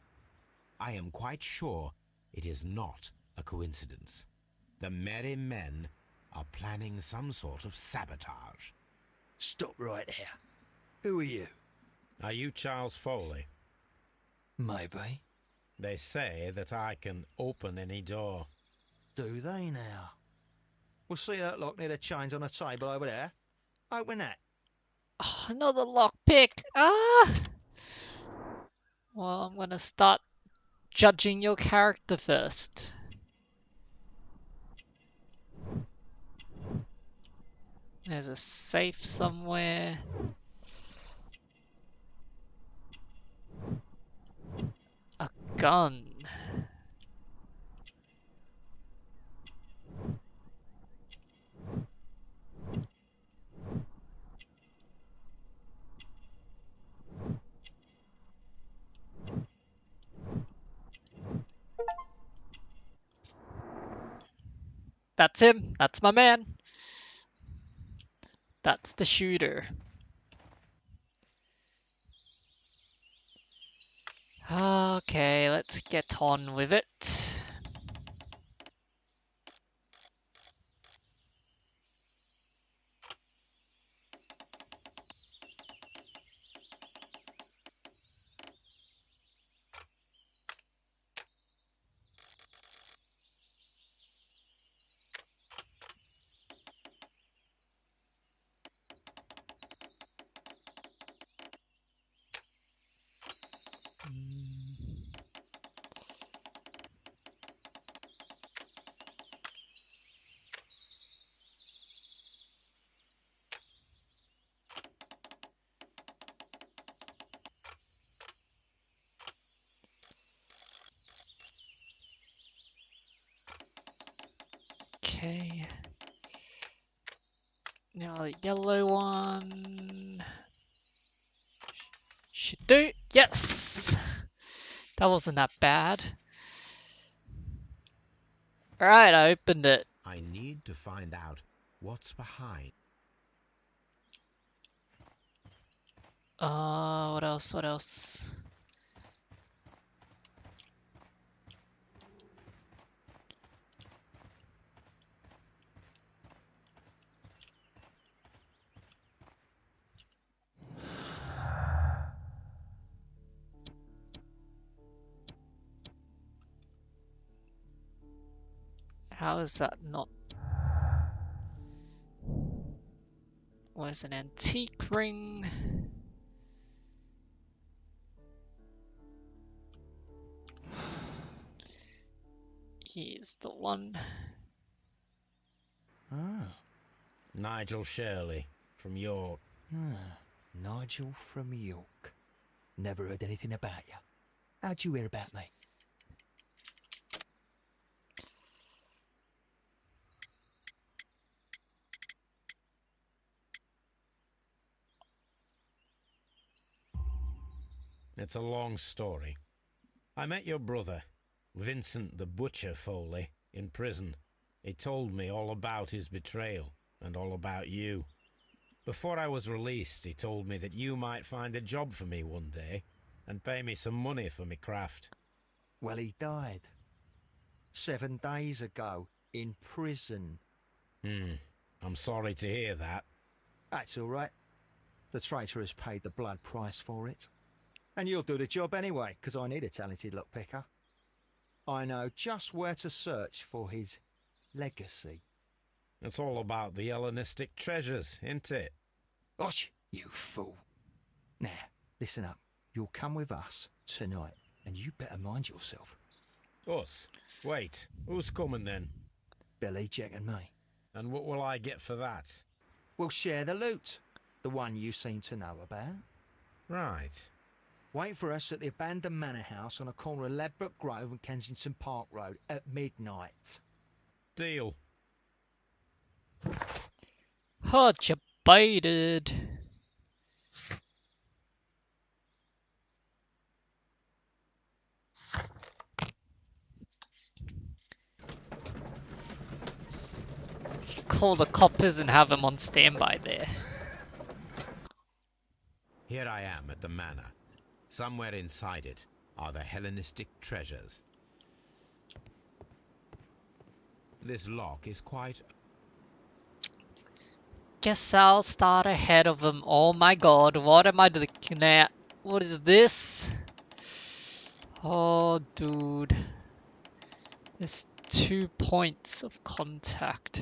I am quite sure it is not a coincidence. The merry men are planning some sort of sabotage. Stop right there. Who are you? Are you Charles Foley? Maybe. They say that I can open any door. Do they now? We'll see that lock near the chains on the table over there. Open that. Oh, another lockpick. Ah! Well, I'm gonna start judging your character first. There's a safe somewhere. A gun. That's him. That's my man. That's the shooter. Okay, let's get on with it. Okay. Now the yellow one should do. Yes! That wasn't that bad. Alright, I opened it. I need to find out what's behind. What else? What else? How is that not? Where's an antique ring? Here's the one. Ah. Nigel Shirley from York. Nigel from York. Never heard anything about you. How'd you hear about me? It's a long story. I met your brother, Vincent the Butcher Foley, in prison. He told me all about his betrayal and all about you. Before I was released, he told me that you might find a job for me one day and pay me some money for me craft. Well, he died 7 days ago in prison. I'm sorry to hear that. That's all right. The traitor has paid the blood price for it. And you'll do the job anyway, because I need a talented lockpicker. I know just where to search for his legacy. It's all about the Hellenistic treasures, isn't it? Gosh, you fool. Now, listen up. You'll come with us tonight, and you better mind yourself. Us? Wait, who's coming then? Billy, Jack and me. And what will I get for that? We'll share the loot. The one you seem to know about. Right. Wait for us at the abandoned manor house on a corner of Ladbroke Grove and Kensington Park Road at midnight. Deal. Hot you baited. Call the coppers and have them on standby there. Here I am at the manor. Somewhere inside it are the Hellenistic treasures. This lock is quite... Guess I'll start ahead of them. Oh my god, what am I looking at? What is this? Oh, dude. There's 2 points of contact.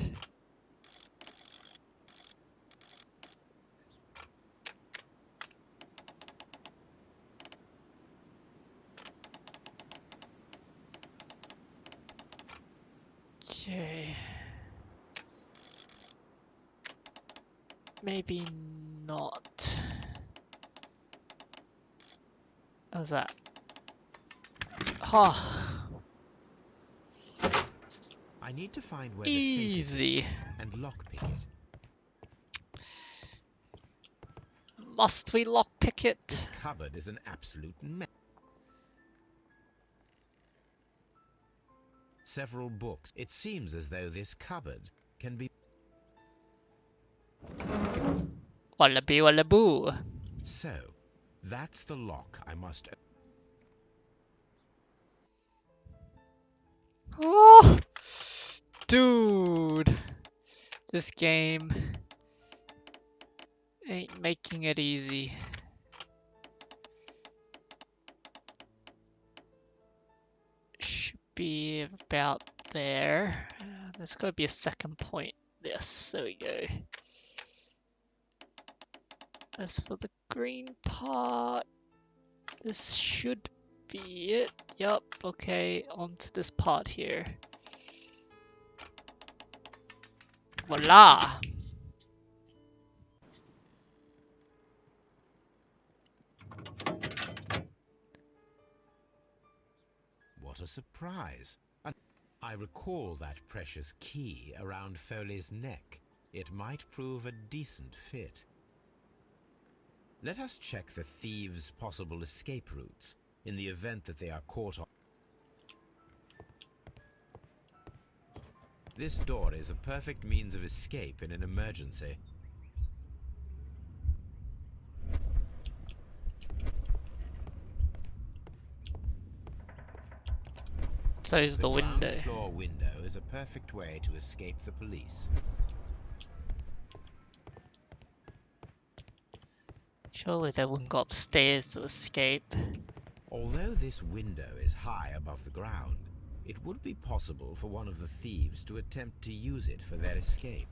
Okay. Maybe not. How's that? Oh. I need to find where Easy. the safe is and lockpick it. Must we lockpick it? This cupboard is an absolute mess. Several books. It seems as though this cupboard can be... Wallaby wallaboo. So, that's the lock I must... Oh, dude. This game ain't making it easy. Should be about there. There's got to be a second point. Yes, there we go. As for the green part, this should be it. Yup, okay, onto this part here. Voila! What a surprise. I recall that precious key around Foley's neck. It might prove a decent fit. Let us check the thieves' possible escape routes in the event that they are caught on. This door is a perfect means of escape in an emergency. So is the window. Ground floor window is a perfect way to escape the police. Surely they wouldn't go upstairs to escape. Although this window is high above the ground, it would be possible for one of the thieves to attempt to use it for their escape.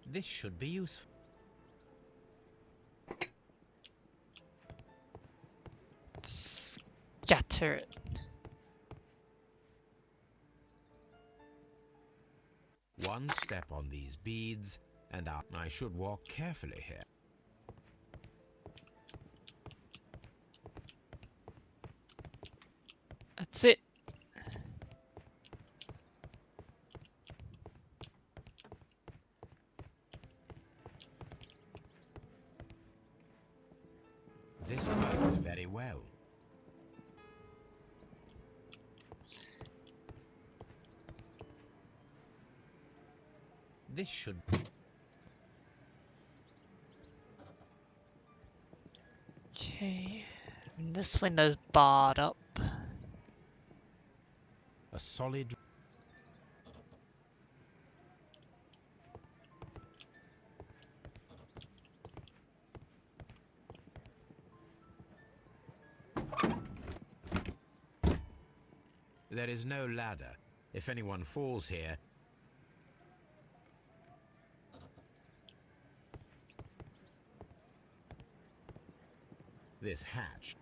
This should be useful. Scatter it. One step on these beads, and I should walk carefully here. That's it. This works very well. This should... Okay. And this window's barred up. A solid... There is no ladder. If anyone falls here... This hatch.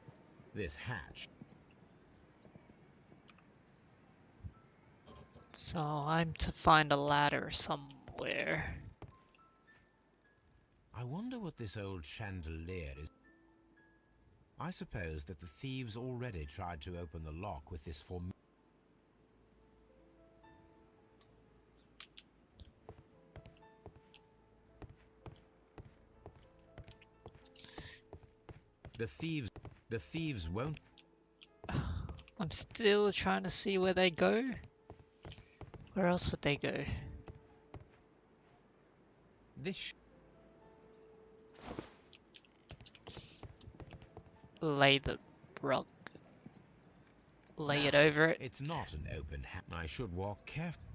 So I'm to find a ladder somewhere. I wonder what this old chandelier is. I suppose that the thieves already tried to open the lock with this form. The thieves won't. I'm still trying to see where they go. Where else would they go? This. Lay the rug. Lay it over it. It's not an open hatch. I should walk carefully.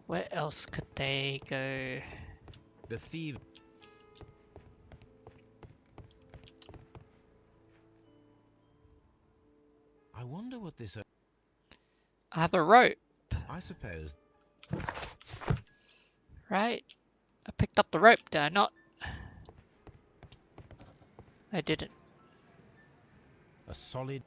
Where else could they go? The thieves. I wonder what this. I have a rope. I suppose. Right? I picked up the rope, did I not? I didn't. A solid.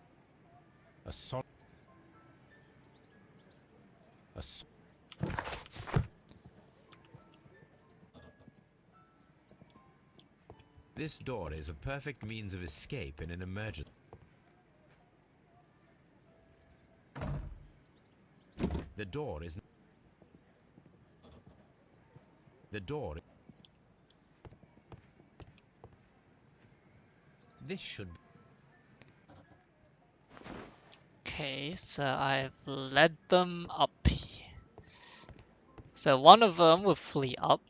This door is a perfect means of escape in an emergency. The door is... The door... This should... Okay, so I've led them up here. So one of them will flee up,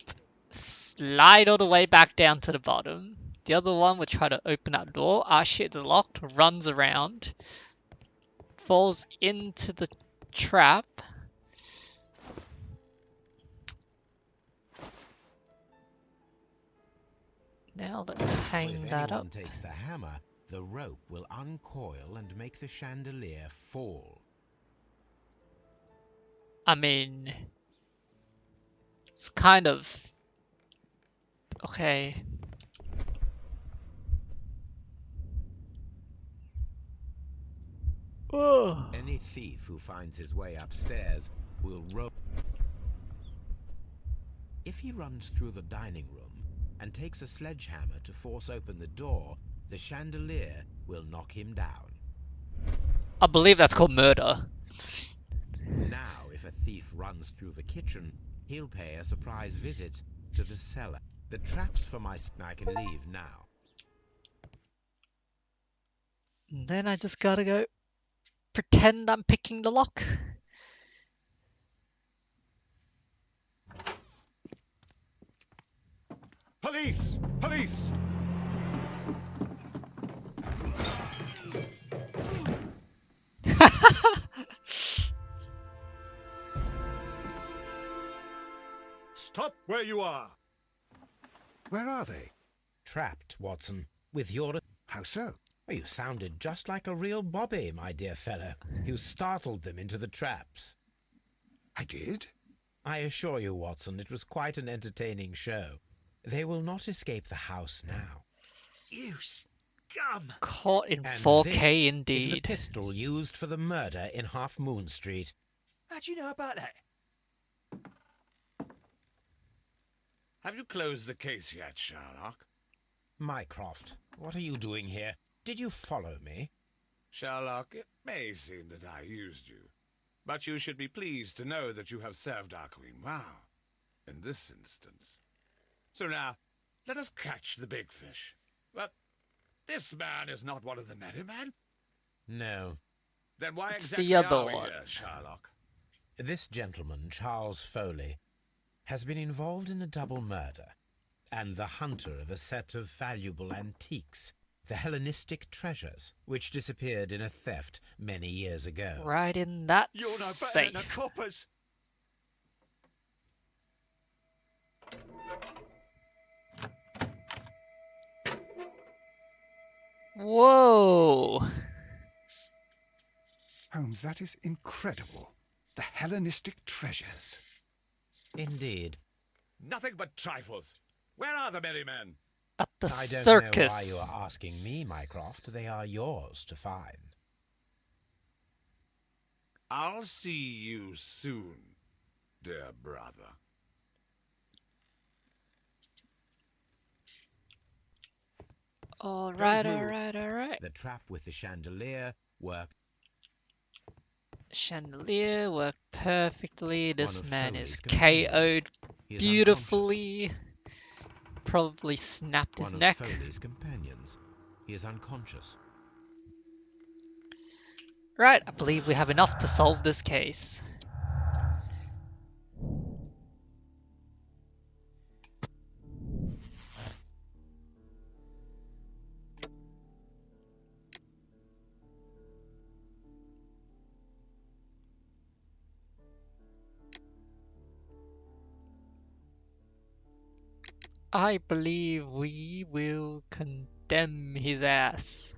slide all the way back down to the bottom. The other one will try to open that door. Ah shit, it's locked, runs around, falls into the trap. Now let's hang if that anyone up. takes the hammer, the rope will uncoil and make the chandelier fall. I mean, it's kind of... Okay. Oh. Any thief who finds his way upstairs will rope. if he runs through the dining room and takes a sledgehammer to force open the door, the chandelier will knock him down. I believe that's called murder. Now, if a thief runs through the kitchen, he'll pay a surprise visit to the cellar. The traps for my... I can leave now. And then I just gotta go pretend I'm picking the lock. Police! Police! Stop where you are! Where are they? Trapped, Watson, with your... How so? Well, you sounded just like a real Bobby, my dear fellow. You startled them into the traps. I did? I assure you, Watson, it was quite an entertaining show. They will not escape the house now. You scum! Caught in And 4K this is the indeed. pistol used for the murder in Half Moon Street. How'd you know about that? Have you closed the case yet, Sherlock? Mycroft, what are you doing here? Did you follow me? Sherlock, it may seem that I used you, but you should be pleased to know that you have served our queen well, in this instance. So now, let us catch the big fish. But this man is not one of the merry men? No. Then why It's exactly the other are we one. here, Sherlock? This gentleman, Charles Foley, has been involved in a double murder, and the hunter of a set of valuable antiques, the Hellenistic treasures, which disappeared in a theft many years ago. Right in that You're no better safe. than the coppers! Whoa! Holmes, that is incredible. The Hellenistic treasures. Indeed. Nothing but trifles. Where are the merry men? At the I don't circus. know why you are asking me, Mycroft. They are yours to find. I'll see you soon, dear brother. Alright, move. alright. The trap with the chandelier worked. Chandelier worked perfectly. This of man Foley's is companions. KO'd He is beautifully. Probably snapped his One neck. of Foley's companions. He is unconscious. Right, I believe we have enough to solve this case. I believe we will condemn his ass.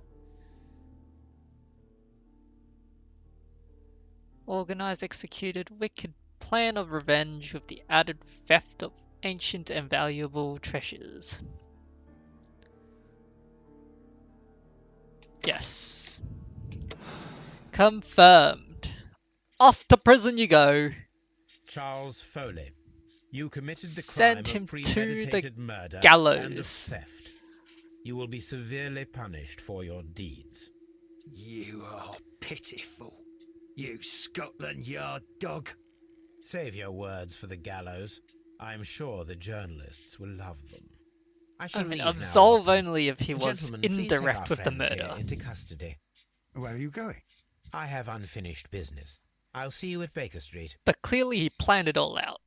Organized, executed, wicked plan of revenge with the added theft of ancient and valuable treasures. Yes. Confirmed. Off to prison you go. Charles Foley, you committed the Send crime him of to the premeditated murder and of gallows. theft. You will be severely punished for your deeds. You are pitiful, you Scotland Yard dog. Save your words for the gallows. I'm sure the journalists will love them. I shall leave now, absolve Watson. only if he was Gentlemen, please take indirect our with the friends here murder. into custody. Where are you going? I have unfinished business. I'll see you at Baker Street. But clearly he planned it all out.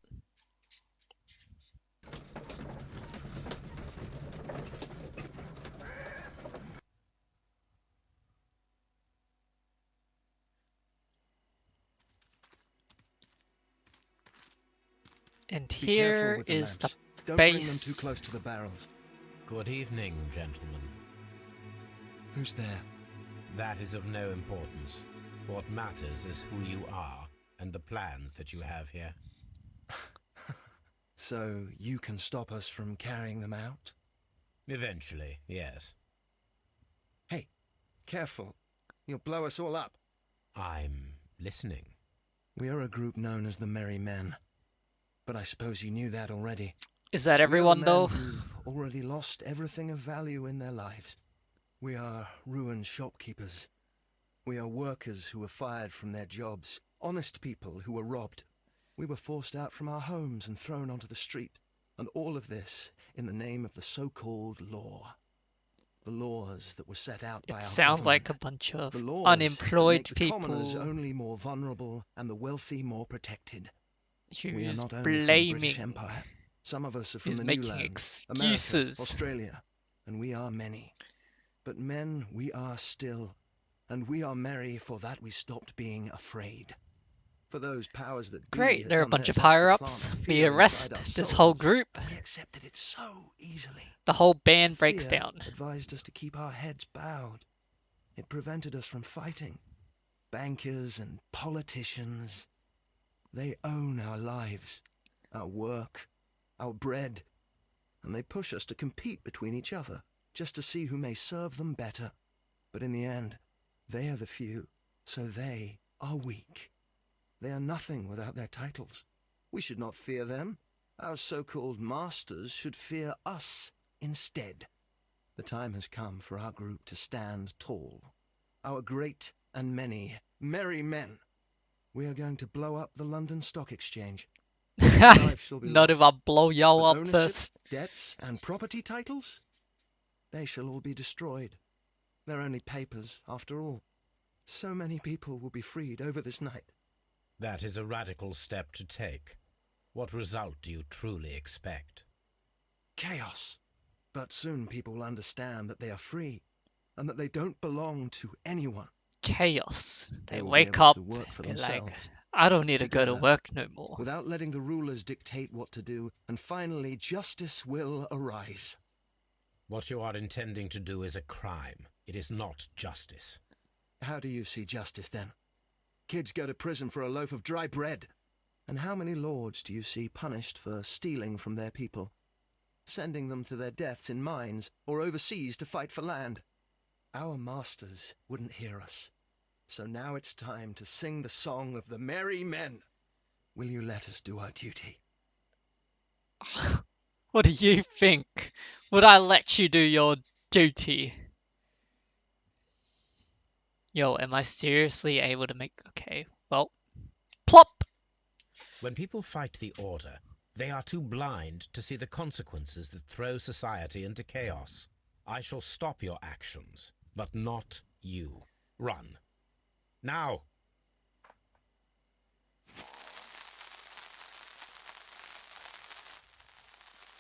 And Be here careful with the is the lamps. Don't bring them base. too close to the barrels. Good evening, gentlemen. Who's there? That is of no importance. What matters is who you are and the plans that you have here. So you can stop us from carrying them out? Eventually, yes. Hey, careful. You'll blow us all up. I'm listening. We are a group known as the Merry Men. But I suppose you knew that already. Is that We are everyone men though? who've already lost everything of value in their lives. We are ruined shopkeepers. We are workers who were fired from their jobs. Honest people who were robbed. We were forced out from our homes and thrown onto the street. And all of this in the name of the so-called law. The laws that were set out by our It sounds like a government. bunch of The laws that unemployed make the commoners people only more vulnerable and the wealthy more protected. We are who's not only from the British blaming. Empire. Some of us are from He's the new making lands, America, excuses. Australia, and we are many. But men we are still, and we are merry for that we stopped being afraid. For those powers that be Great, had there are a done bunch their of best to higher-ups. plant We fear arrest inside our this whole souls, group. and we accepted it so easily. The whole band breaks Fear down. advised us to keep our heads bowed. It prevented us from fighting. Bankers and politicians, they own our lives, our work, our bread, and they push us to compete between each other, just to see who may serve them better. But in the end, they are the few, so they are weak. They are nothing without their titles. We should not fear them. Our so-called masters should fear us instead. The time has come for our group to stand tall. Our great and many merry men. We are going to blow up the London Stock Exchange. Life shall be Not if lost. I blow y'all But up ownership, first. debts, and property titles? They shall all be destroyed. They're only papers, after all. So many people will be freed over this night. That is a radical step to take. What result do you truly expect? Chaos. But soon people will understand that they are free, and that they don't belong to anyone. Chaos. They They will be wake able up, to work for be like, themselves, I don't need to go to together, work no more. without letting the rulers dictate what to do, and finally justice will arise. What you are intending to do is a crime. It is not justice. How do you see justice, then? Kids go to prison for a loaf of dry bread. And how many lords do you see punished for stealing from their people? Sending them to their deaths in mines, or overseas to fight for land? Our masters wouldn't hear us. So now it's time to sing the song of the merry men. Will you let us do our duty? What do you think? Would I let you do your duty? Yo, am I seriously able to make... Okay, well... Plop! When people fight the order, they are too blind to see the consequences that throw society into chaos. I shall stop your actions, but not you. Run. Now!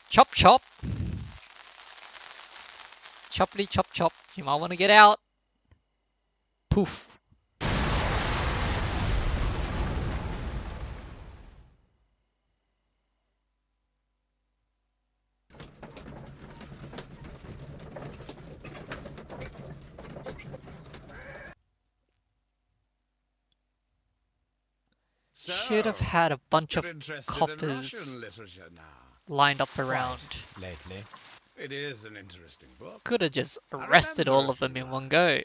Chop chop! Choppity chop chop. You might want to get out. Poof. Should have had a bunch of You're interested in coppers Russian literature now. lined up around. Lately. It is an interesting book. Could have just I arrested remember all a of them few in one lines. go.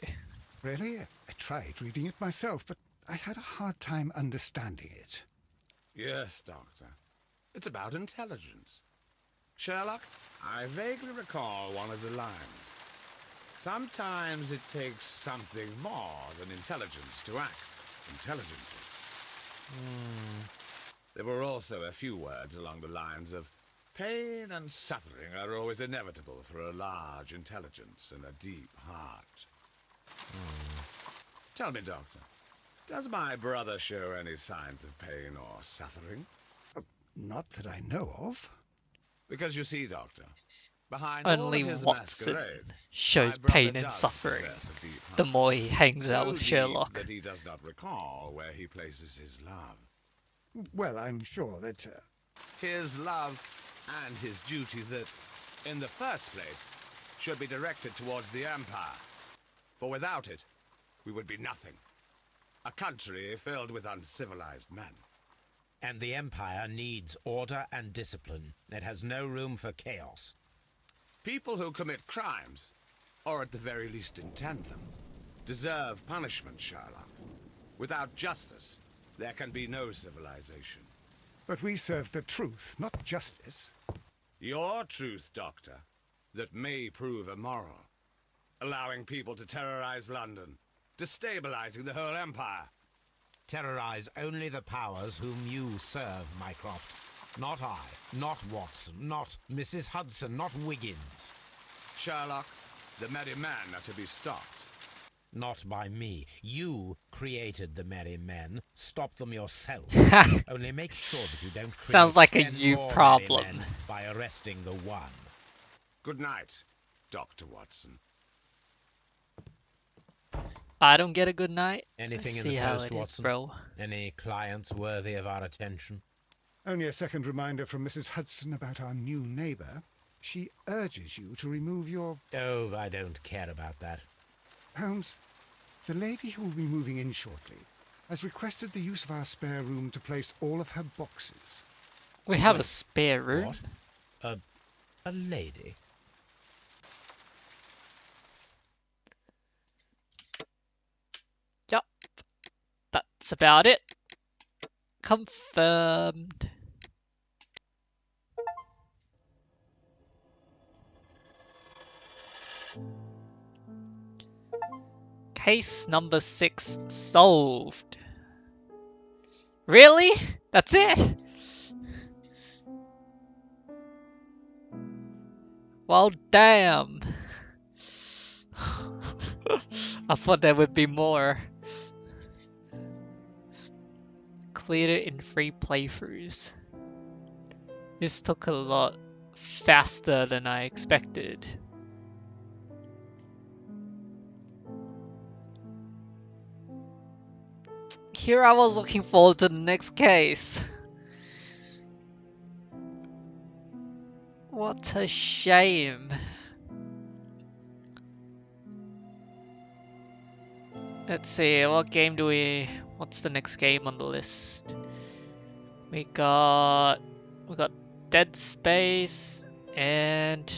Really? I tried reading it myself, but I had a hard time understanding it. Yes, Doctor. It's about intelligence. Sherlock, I vaguely recall one of the lines. Sometimes it takes something more than intelligence to act intelligently. There were also a few words along the lines of, pain and suffering are always inevitable for a large intelligence and a deep heart. Tell me, Doctor, does my brother show any signs of pain or suffering? Not that I know of. Because you see, Doctor, behind Only all of his Watson masquerade, shows my brother pain and does suffering possess a deep the heart. more he hangs out So with deep Sherlock. that he does not recall where he places his love. Well, I'm sure that... His love and his duty that, in the first place, should be directed towards the Empire. For without it, we would be nothing. A country filled with uncivilized men. And the Empire needs order and discipline. It has no room for chaos. People who commit crimes, or at the very least intend them, deserve punishment, Sherlock. Without justice, there can be no civilization. But we serve the truth, not justice. Your truth, Doctor, that may prove immoral. Allowing people to terrorize London, destabilizing the whole empire. Terrorize only the powers whom you serve, Mycroft. Not I, not Watson, not Mrs. Hudson, not Wiggins. Sherlock, the merry men are to be stopped. Not by me. You created the merry men. Stop them yourself. Only make sure that you don't create Sounds like a 10 you more problem. merry men by arresting the one. Good night, Dr. Watson. I don't get a good night. Anything Let's in see the how post, it is, Watson? bro. Any clients worthy of our attention? Only a second reminder from Mrs. Hudson about our new neighbour. She urges you to remove your... Oh, I don't care about that. Holmes, the lady who will be moving in shortly has requested the use of our spare room to place all of her boxes. We have a spare room. What? A lady? Yup. That's about it. Confirmed. Case number 6 solved. Really? That's it? Well, damn. I thought there would be more. Cleared it in 3 playthroughs. This took a lot faster than I expected. Here I was looking forward to the next case. What a shame. Let's see, what's the next game on the list? We got Dead Space and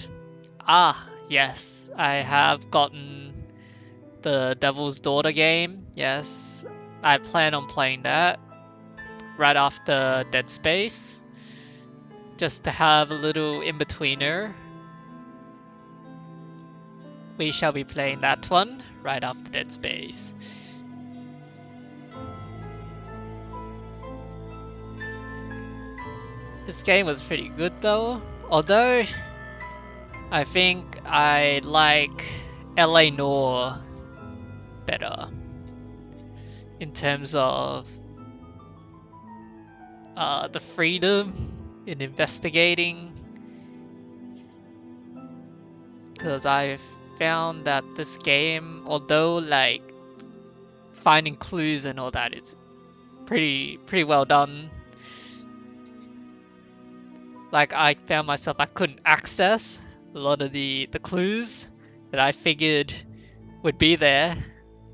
yes, I have gotten the Devil's Daughter game. Yes, I plan on playing that right after Dead Space, just to have a little in-betweener. We shall be playing that one right after Dead Space. This game was pretty good though, although I think I like LA Noire better in terms of the freedom in investigating, because I've found that this game, although like finding clues and all that is pretty well done, like I found myself I couldn't access a lot of the clues that I figured would be there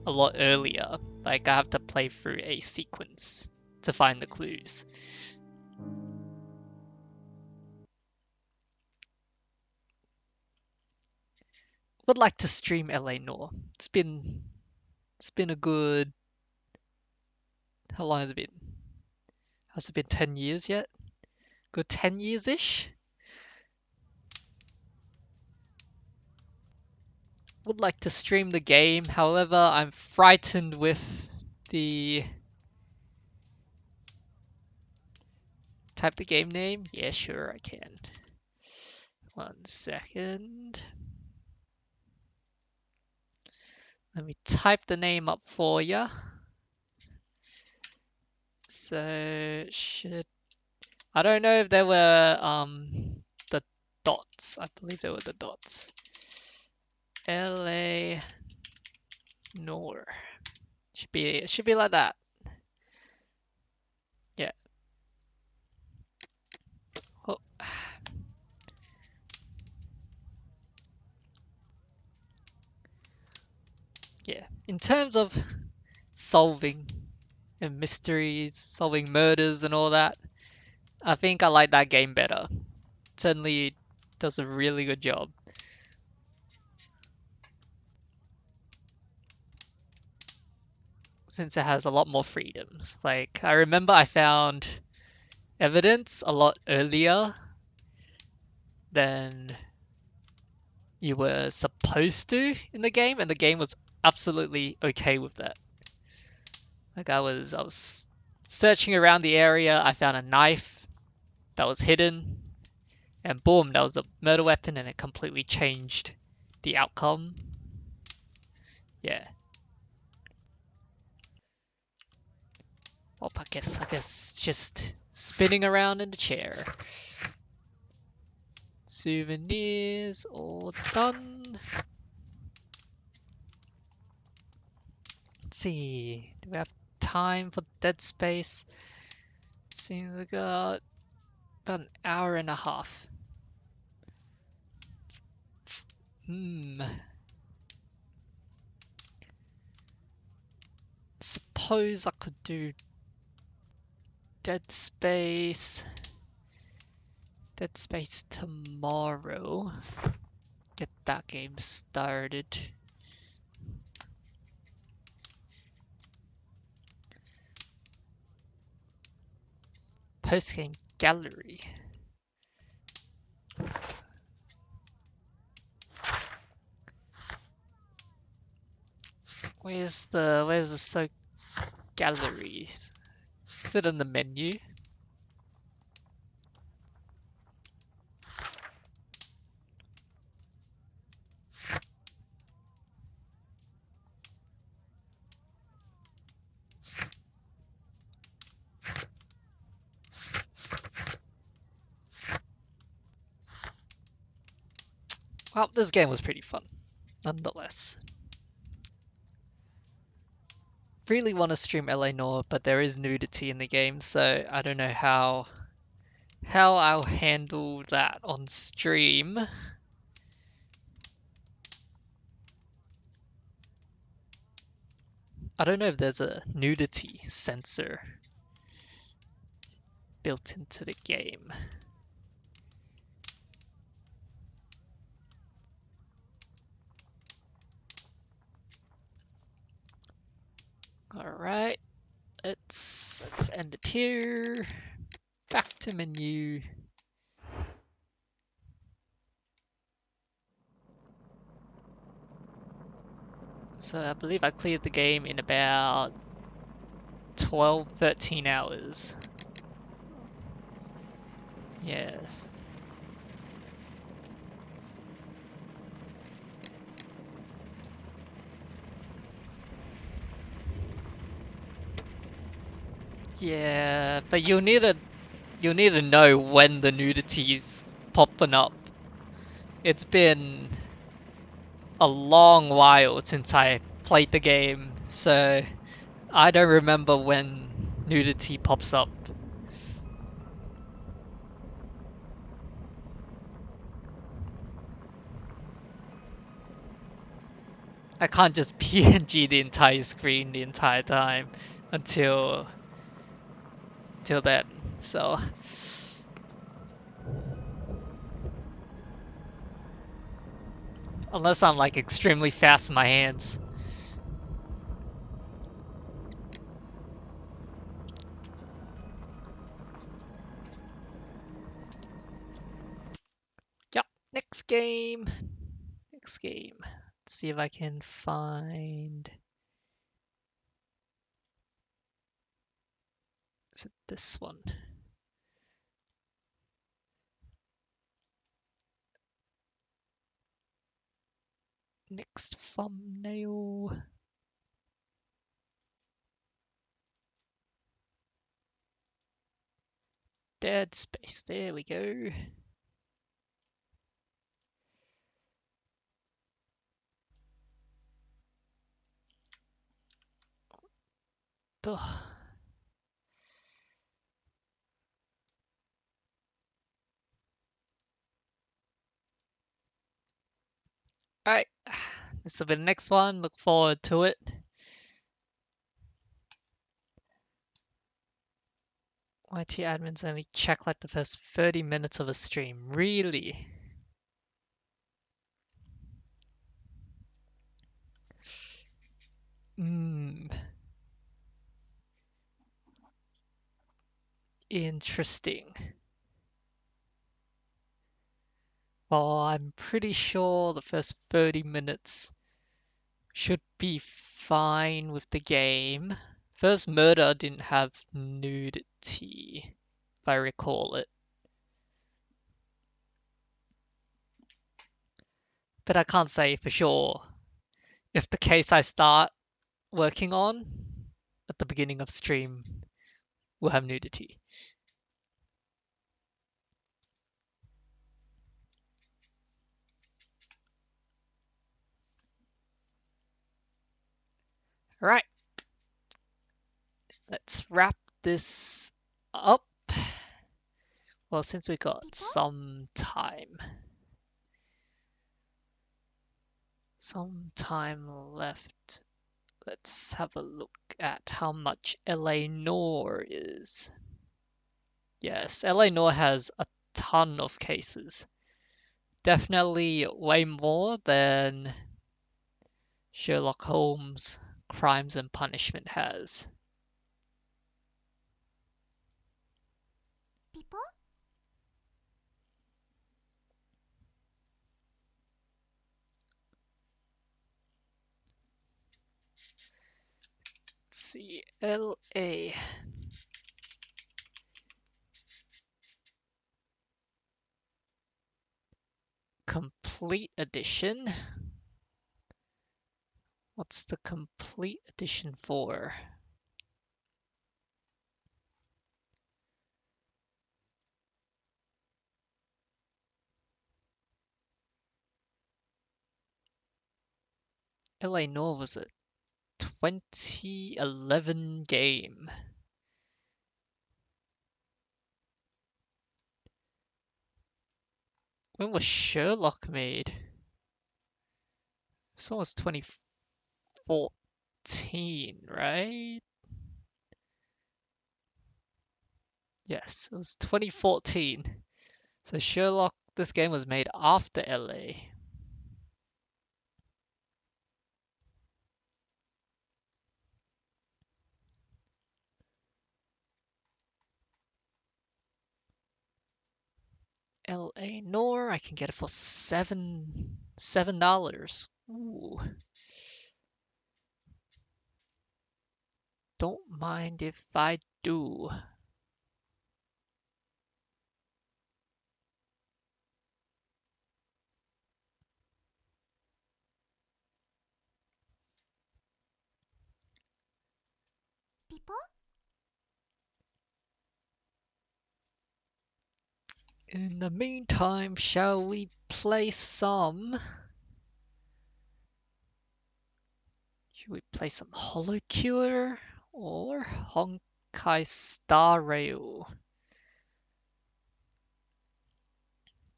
a lot earlier. Like I have to play through a sequence to find the clues. Would like to stream LA Noire. It's been a good, how long has it been? Has it been 10 years yet? Good 10 years-ish? Would like to stream the game, however, I'm frightened with the type of game name. Yeah, sure, I can. 1 second. Let me type the name up for ya. So, I don't know if there were the dots. I believe there were the dots. LA Noire. It should be like that. Yeah. Oh. Yeah. In terms of solving and mysteries, solving murders and all that, I think I like that game better. Certainly does a really good job. Since it has a lot more freedoms. Like, I remember I found evidence a lot earlier than you were supposed to in the game, and the game was absolutely okay with that. Like I was searching around the area, I found a knife that was hidden, and boom, that was a murder weapon, and it completely changed the outcome. Yeah. Well, I guess just spinning around in the chair. Souvenirs all done. Let's see. Do we have time for Dead Space? Seems we got about an hour and a half. Suppose I could do Dead Space tomorrow. Get that game started. Post-game gallery. Where's the so galleries? Is it in the menu? Well, this game was pretty fun, nonetheless. Really want to stream LA Noire, but there is nudity in the game, so I don't know how I'll handle that on stream. I don't know if there's a nudity sensor built into the game. Alright, let's end it here. Back to menu. So I believe I cleared the game in about 13 hours. Yes. Yeah, but you'll need to know when the nudity's popping up. It's been a long while since I played the game, so I don't remember when nudity pops up. I can't just PNG the entire screen the entire time until then, so unless I'm like extremely fast in my hands. Yep, next game. Let's see if I can find. Is it this one? Next thumbnail. Dead Space, there we go. Ugh. Alright, this will be the next one. Look forward to it. YT admins only check like the first 30 minutes of a stream. Really? Interesting. Well, I'm pretty sure the first 30 minutes should be fine with the game. First murder didn't have nudity, if I recall it. But I can't say for sure if the case I start working on at the beginning of stream will have nudity. Alright. Let's wrap this up. Well, since we got some time left, let's have a look at how much LA Noire is. Yes, LA Noire has a ton of cases. Definitely way more than Sherlock Holmes Crimes and Punishment has. People? Let's see, LA. Complete edition. What's the complete edition for? LA Noire was a 2011 game. When was Sherlock made? This one was 2014, right? Yes, it was 2014. So Sherlock, this game was made after LA. LA Noire, I can get it for $7. Ooh. Don't mind if I do. People? In the meantime, shall we play some? Should we play some Hollow Cure or Honkai Star Rail?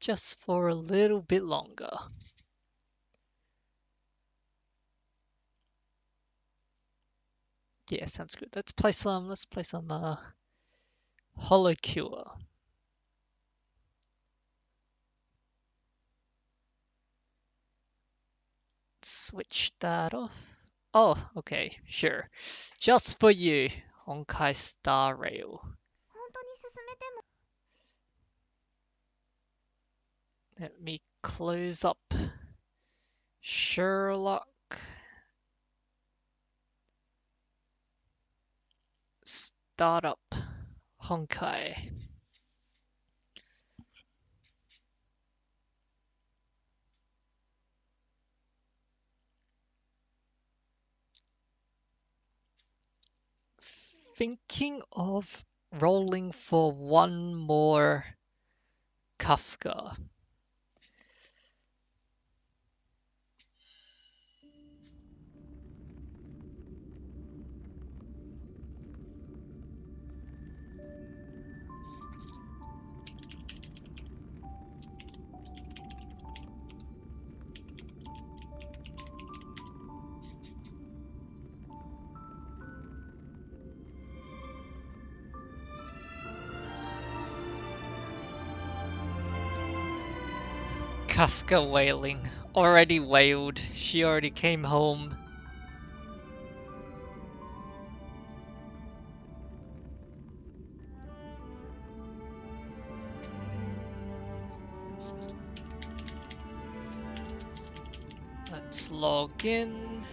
Just for a little bit longer. Yeah, sounds good. Let's play some Hollow Cure. Switch that off. Oh, okay, sure. Just for you, Honkai Star Rail. Let me close up Sherlock. Start up Honkai. Thinking of rolling for one more Kafka. Kafka wailing. Already wailed. She already came home. Let's log in.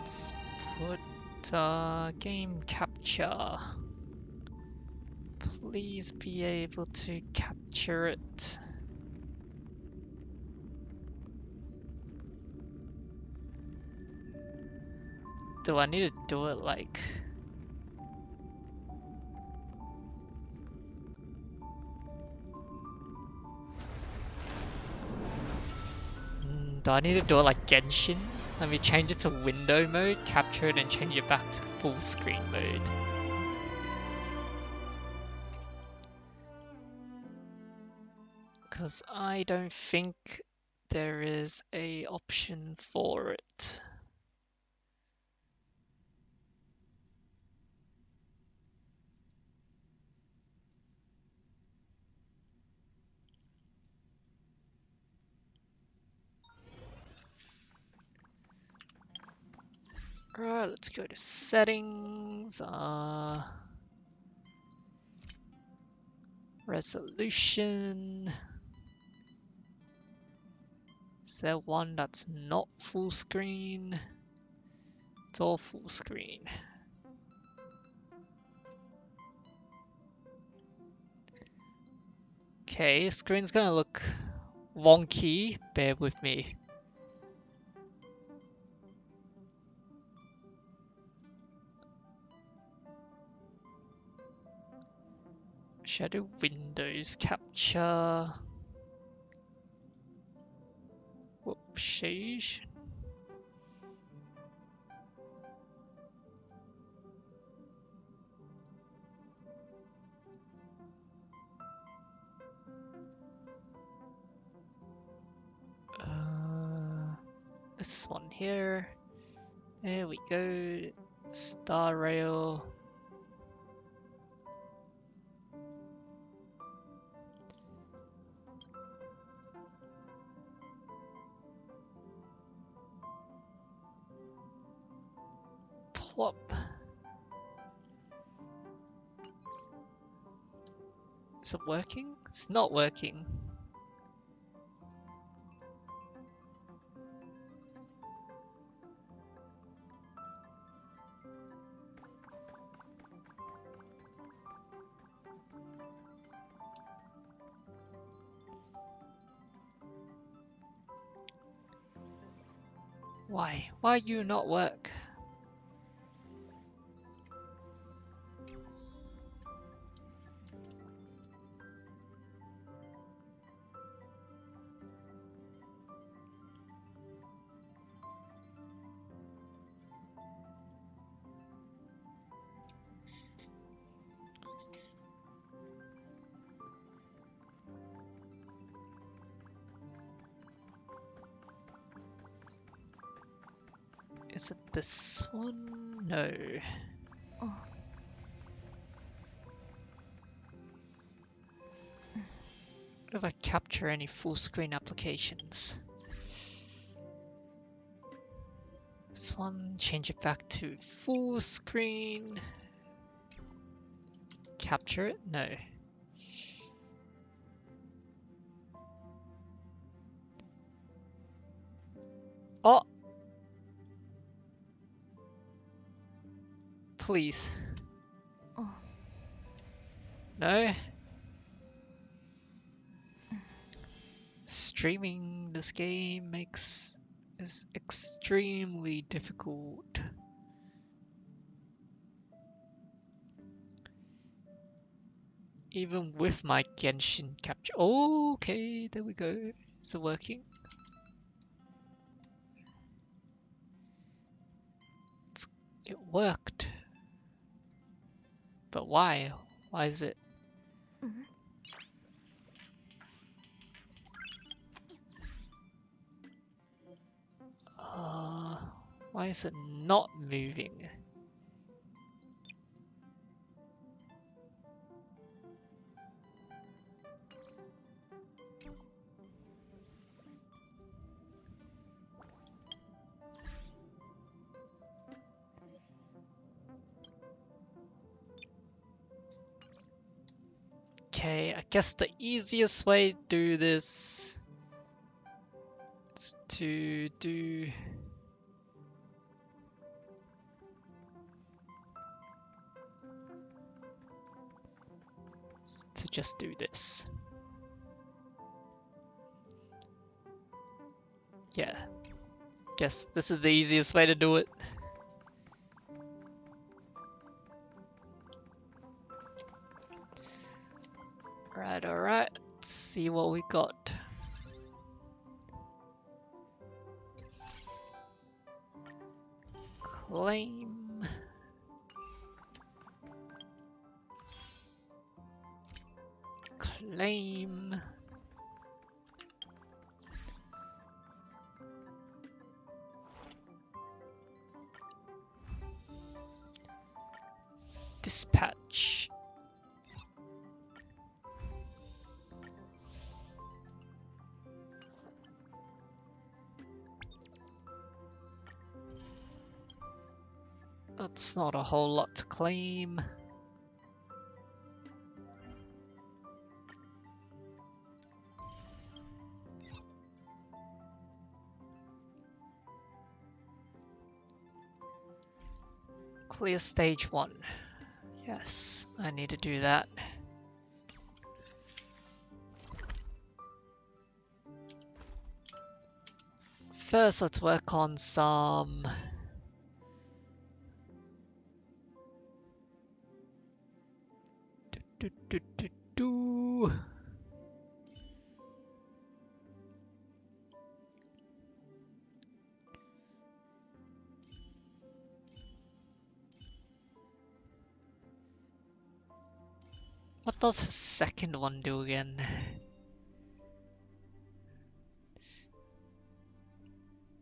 Let's put game capture. Please be able to capture it. Do I need to do it like... do I need to do it like Genshin? Let me change it to window mode, capture it and change it back to full screen mode. Because I don't think there is a option for it. Alright, let's go to settings, resolution. Is there one that's not full screen? It's all full screen. Okay, screen's gonna look wonky, bear with me. Shadow Windows capture. Whoops, shade. This one here. There we go. Star rail. Plop. Is it working? It's not working. Why? Why you not work? Is it this one? No. Oh. What if I capture any full screen applications? This one, change it back to full screen. Capture it? No. Oh! Please. Oh. No? Streaming this game is extremely difficult. Even with my Genshin capture. Oh, okay, there we go. Is it working? It worked. But why? Why is it? Mm-hmm. Why is it not moving? Okay, I guess the easiest way to do this is to do... to just do this. Yeah, guess this is the easiest way to do it. Alright, let's see what we got. Claim. Claim. Dispatch. That's not a whole lot to claim. Clear stage 1. Yes, I need to do that. First, let's work on some... What does the second one do again?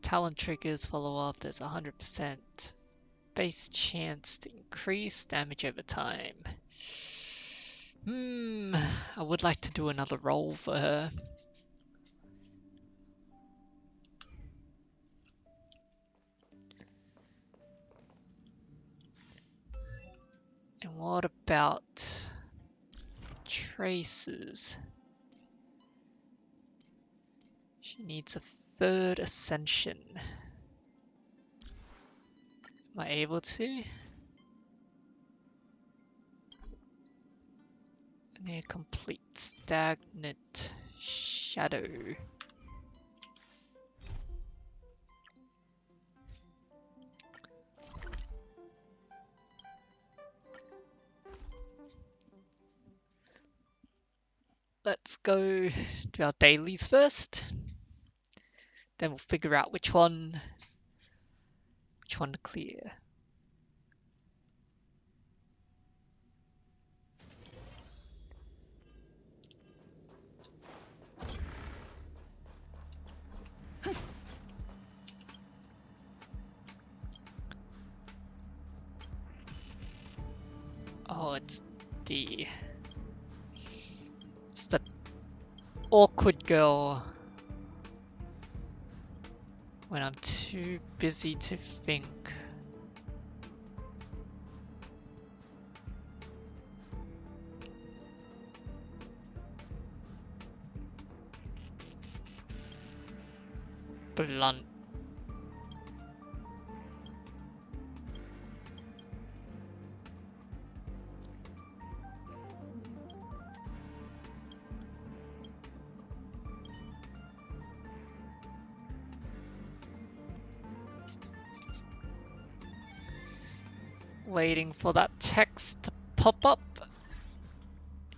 Talent triggers follow up, there's 100% base chance to increase damage over time. I would like to do another roll for her. And what about traces? She needs a third ascension. Am I able to? Near complete stagnant shadow. Let's go do our dailies first. Then we'll figure out which one to clear. Oh, it's the awkward girl when I'm too busy to think. Blunt. Waiting for that text to pop up.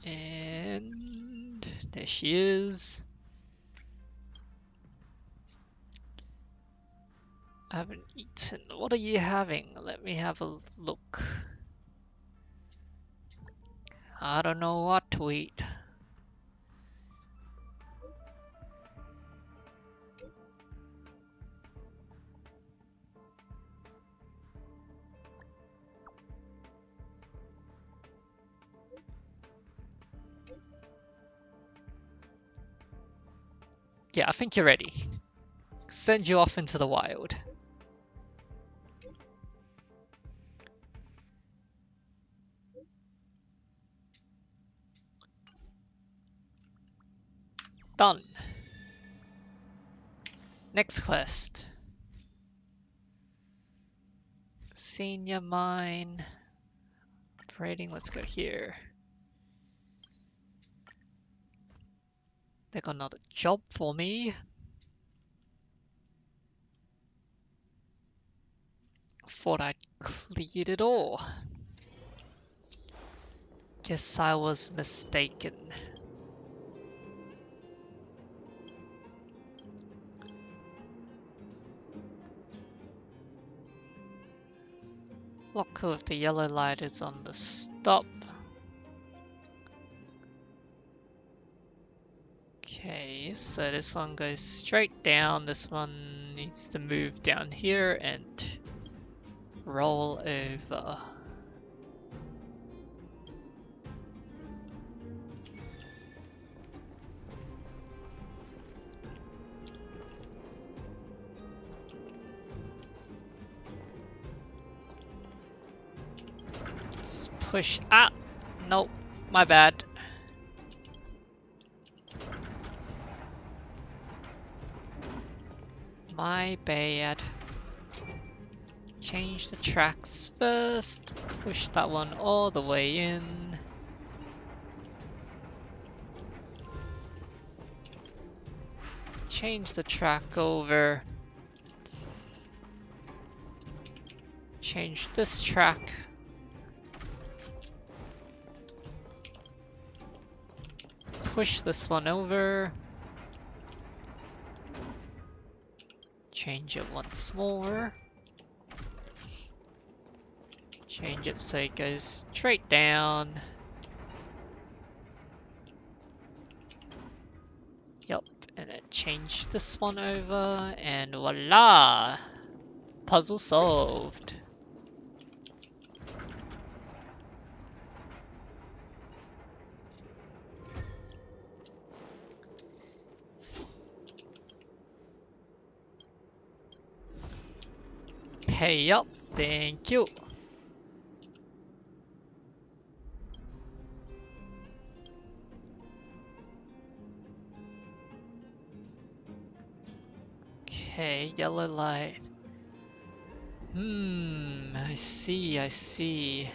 And there she is. I haven't eaten. What are you having? Let me have a look. I don't know what to eat. Yeah, I think you're ready. Send you off into the wild. Done. Next quest. Senior mine. Operating, let's go here. They got another job for me. Thought I'd cleared it all. Guess I was mistaken. Locker with the yellow light is on the stop. Okay, so this one goes straight down. This one needs to move down here and roll over. Let's push. Ah! Nope, my bad. My bad. Change the tracks first. Push that one all the way in. Change the track over. Change this track. Push this one over. Change it once more. Change it so it goes straight down. Yup, and then change this one over, and voila! Puzzle solved. Pay up, thank you. Okay, yellow light. I see.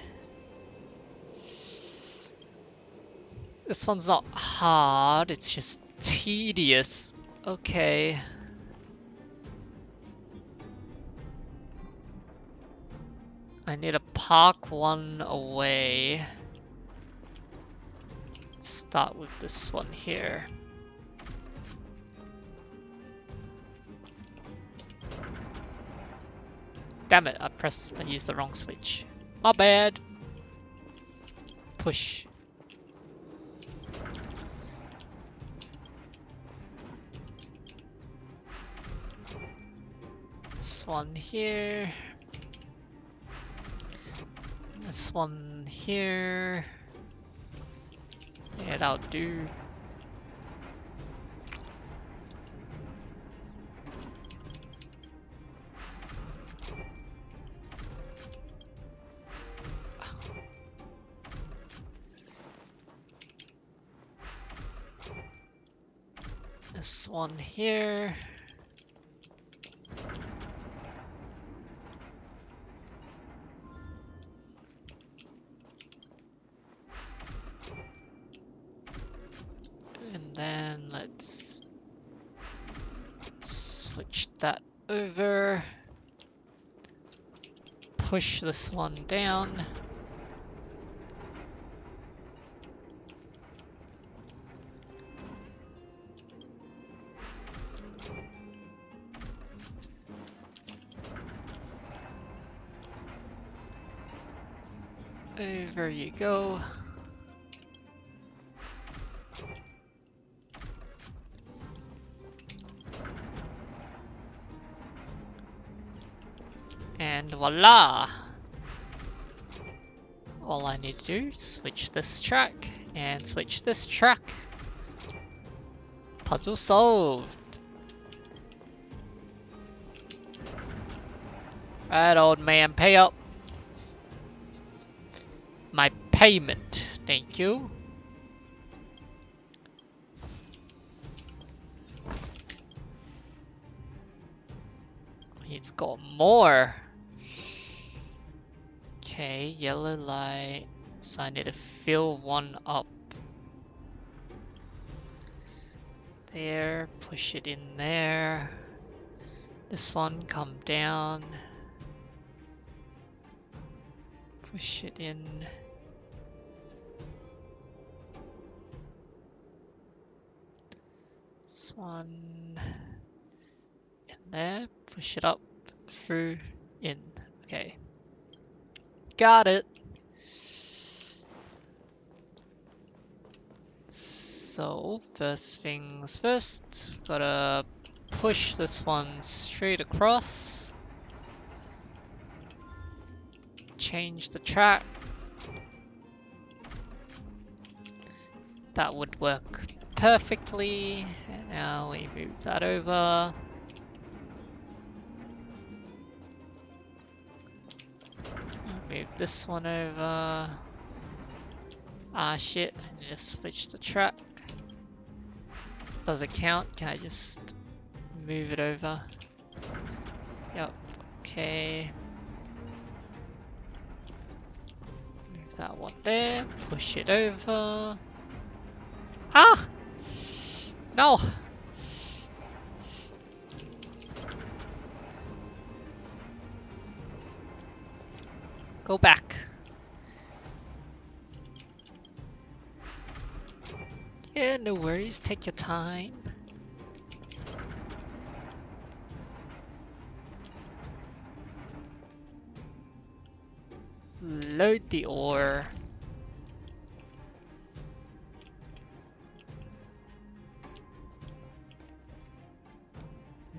This one's not hard, it's just tedious. Okay. I need to park one away. Let's start with this one here. Damn it, I used the wrong switch. My bad. Push. This one here. This one here. Yeah, that'll do. This one here. And then let's switch that over. Push this one down. Over you go. And voila! All I need to do is switch this track and switch this track. Puzzle solved! Right, old man, pay up. My payment, thank you. got more. Okay, yellow light. So I need to fill one up. There, push it in there. This one, come down. Push it in. This one in there, push it up, through, in. Okay. Got it. So, first things first, gotta push this one straight across. Change the track. That would work perfectly. And now we move that over. Move this one over. Ah shit, I need to switch the track. Does it count? Can I just move it over? Yep, okay. Move that one there, push it over. Ah! No! Go back. Yeah, no worries, take your time. Load the ore.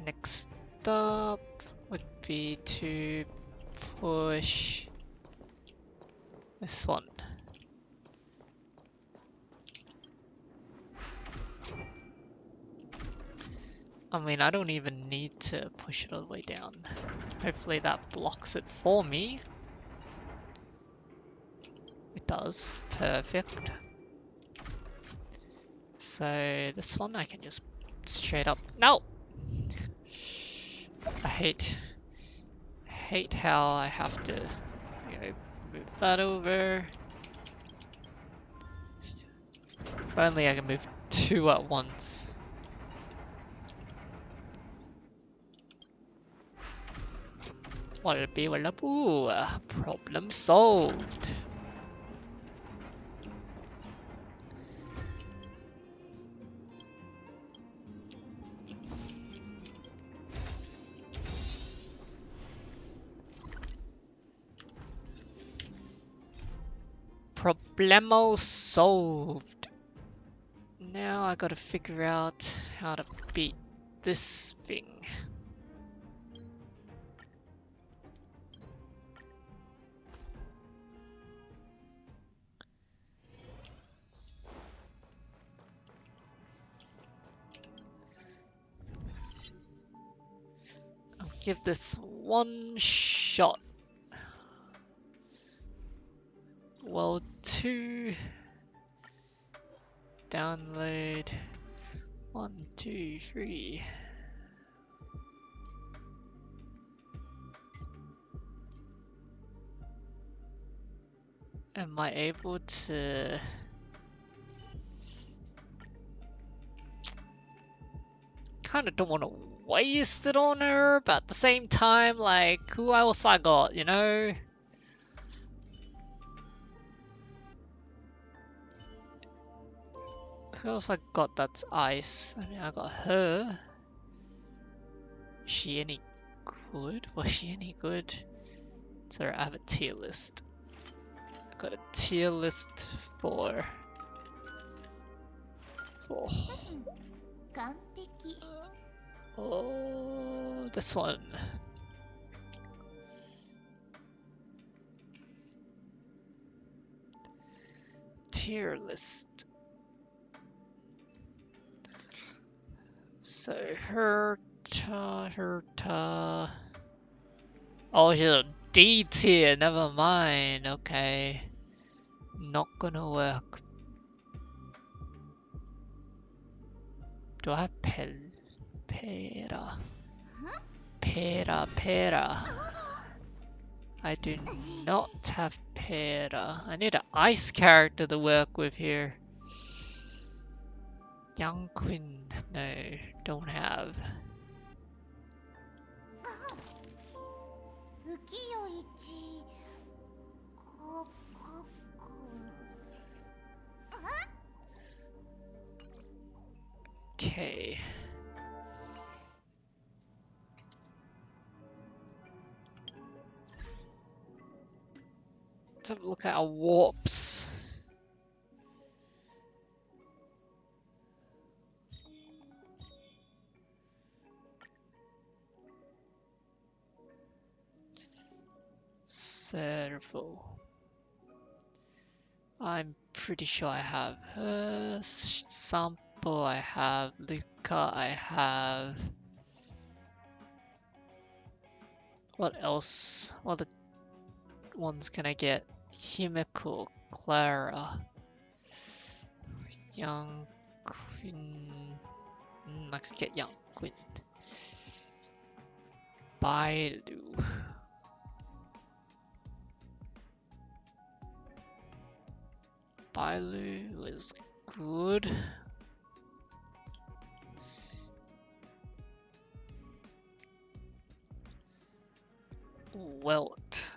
Next up would be to push this one. I mean, I don't even need to push it all the way down. Hopefully that blocks it for me. It does. Perfect. So this one I can just straight up. No! I hate how I have to, you know, move that over. If only I can move two at once. What'll it be? Ooh, problem solved. Problemo solved. Now I gotta figure out how to beat this thing. I'll give this one shot. Well, 2 download 1, 2, 3. Am I able to kind of don't want to waste it on her, but at the same time, like, who else I got, you know? Who else I got that's ice? I mean, I got her. Is she any good? Was she any good? So I have a tier list. I got a tier list for oh, this one. Tier list. So her ta. Oh, she's a D tier. Never mind. Okay, not gonna work. Do I have pera? Pera, pera. I do not have pera. I need an ice character to work with here. Young Queen, no, don't have. 浮世一こここあ Okay. Let's have a look at our warps. Servo. I'm pretty sure I have her. Sample I have. Luca I have. What else? What other ones can I get? Himiko, Clara, Young Queen. I could get Young Queen. Bailu. Bailu is good. Welt.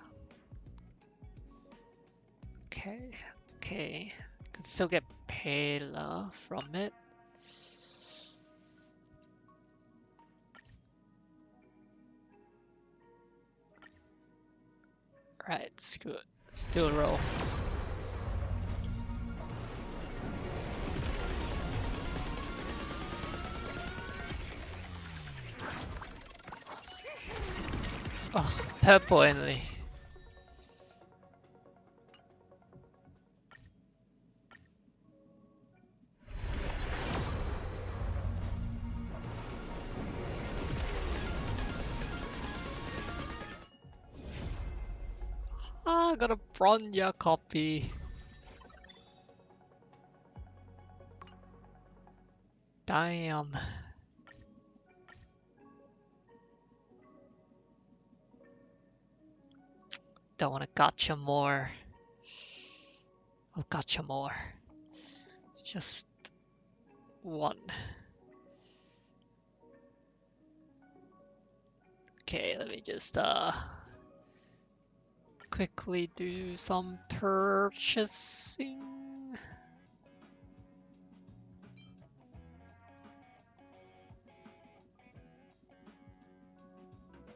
Okay. Could still get Pela from it. Right, screw it. Let's do a roll. Oh, purple only. Ah, I got a Bronya copy. Damn. Don't want to gotcha more. Oh, gotcha more. Just one. Okay, let me just quickly do some purchasing.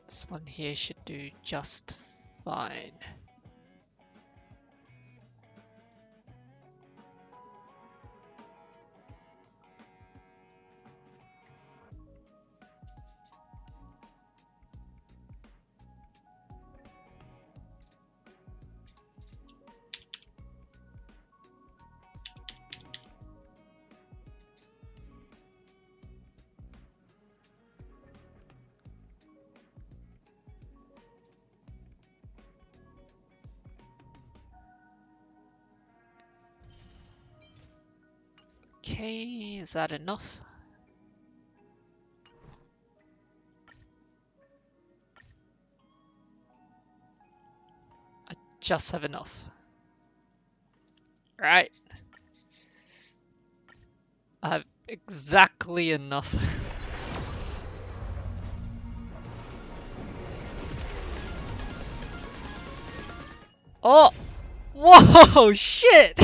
This one here should do just fine. Okay, is that enough? I just have enough. Right. I have exactly enough. Oh! Whoa! Shit!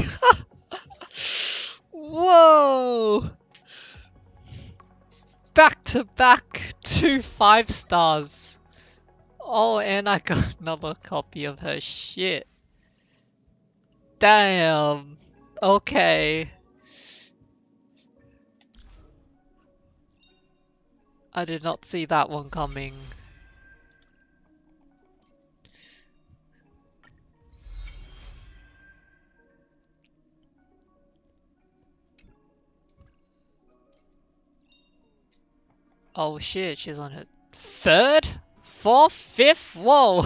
Whoa! Back to back, 2 5 stars. Oh, and I got another copy of her shit. Damn. Okay. I did not see that one coming. Oh shit, she's on her 3rd? 4th? 5th? Whoa!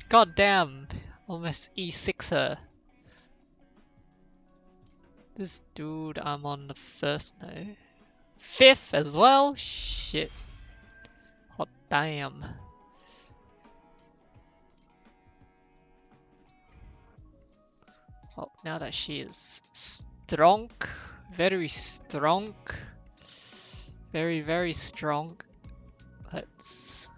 God damn. Almost E6 her. This dude, I'm on the 1st now. 5th as well? Shit. Damn. Oh, now that she is strong, very strong, very, very strong, let's...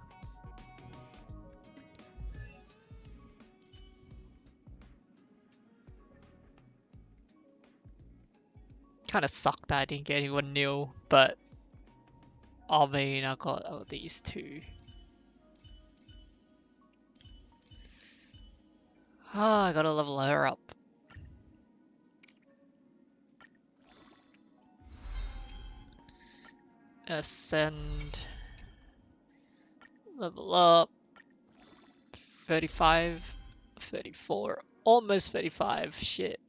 Kind of sucked that I didn't get anyone new, but I mean, I got these two. Ah, I gotta level her up. Ascend. Level up. 35, 34, almost 35. Shit.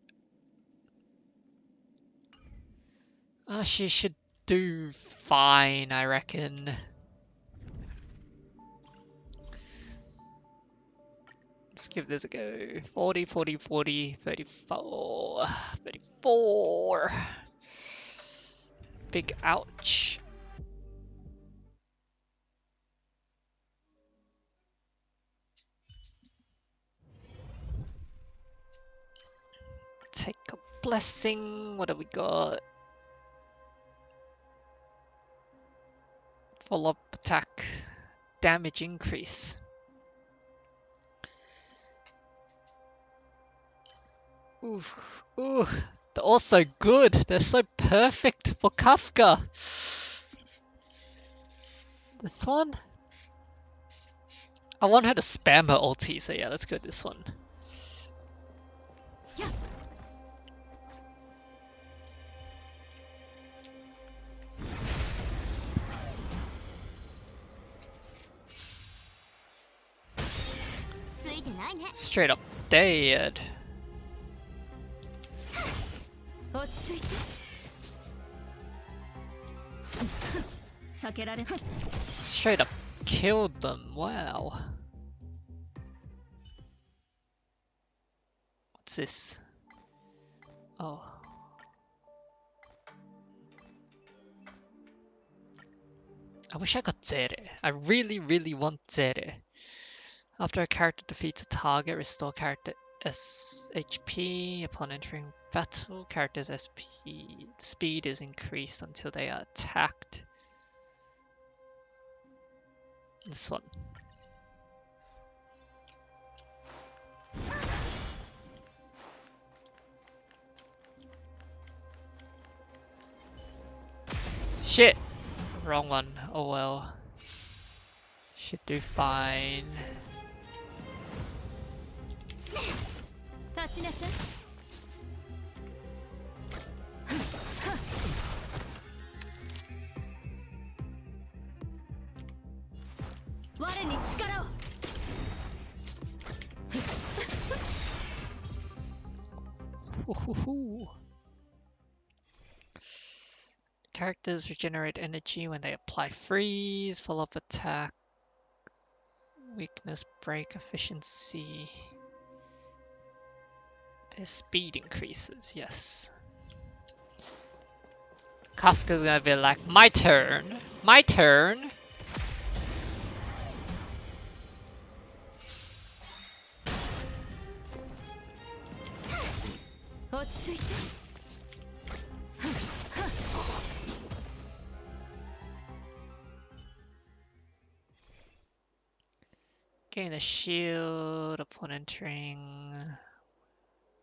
She should do fine, I reckon. Let's give this a go. 40, 40, 40, 34, 34. Big ouch. Take a blessing. What have we got? Follow-up attack. Damage increase. Ooh, ooh. They're all so good. They're so perfect for Kafka. This one? I want her to spam her ulti, so yeah, let's go with this one. Straight up dead. Straight up killed them. Wow. What's this? Oh. I wish I got Zere. I really, really want Zere. After a character defeats a target, restore character HP upon entering battle. Character's SP speed is increased until they are attacked. This one. Shit! Wrong one. Oh well. Should do fine. Characters regenerate energy when they apply freeze, follow-up attack, weakness, break, efficiency. Their speed increases, yes. Kafka's gonna be like, my turn! My turn! Gain a shield upon entering.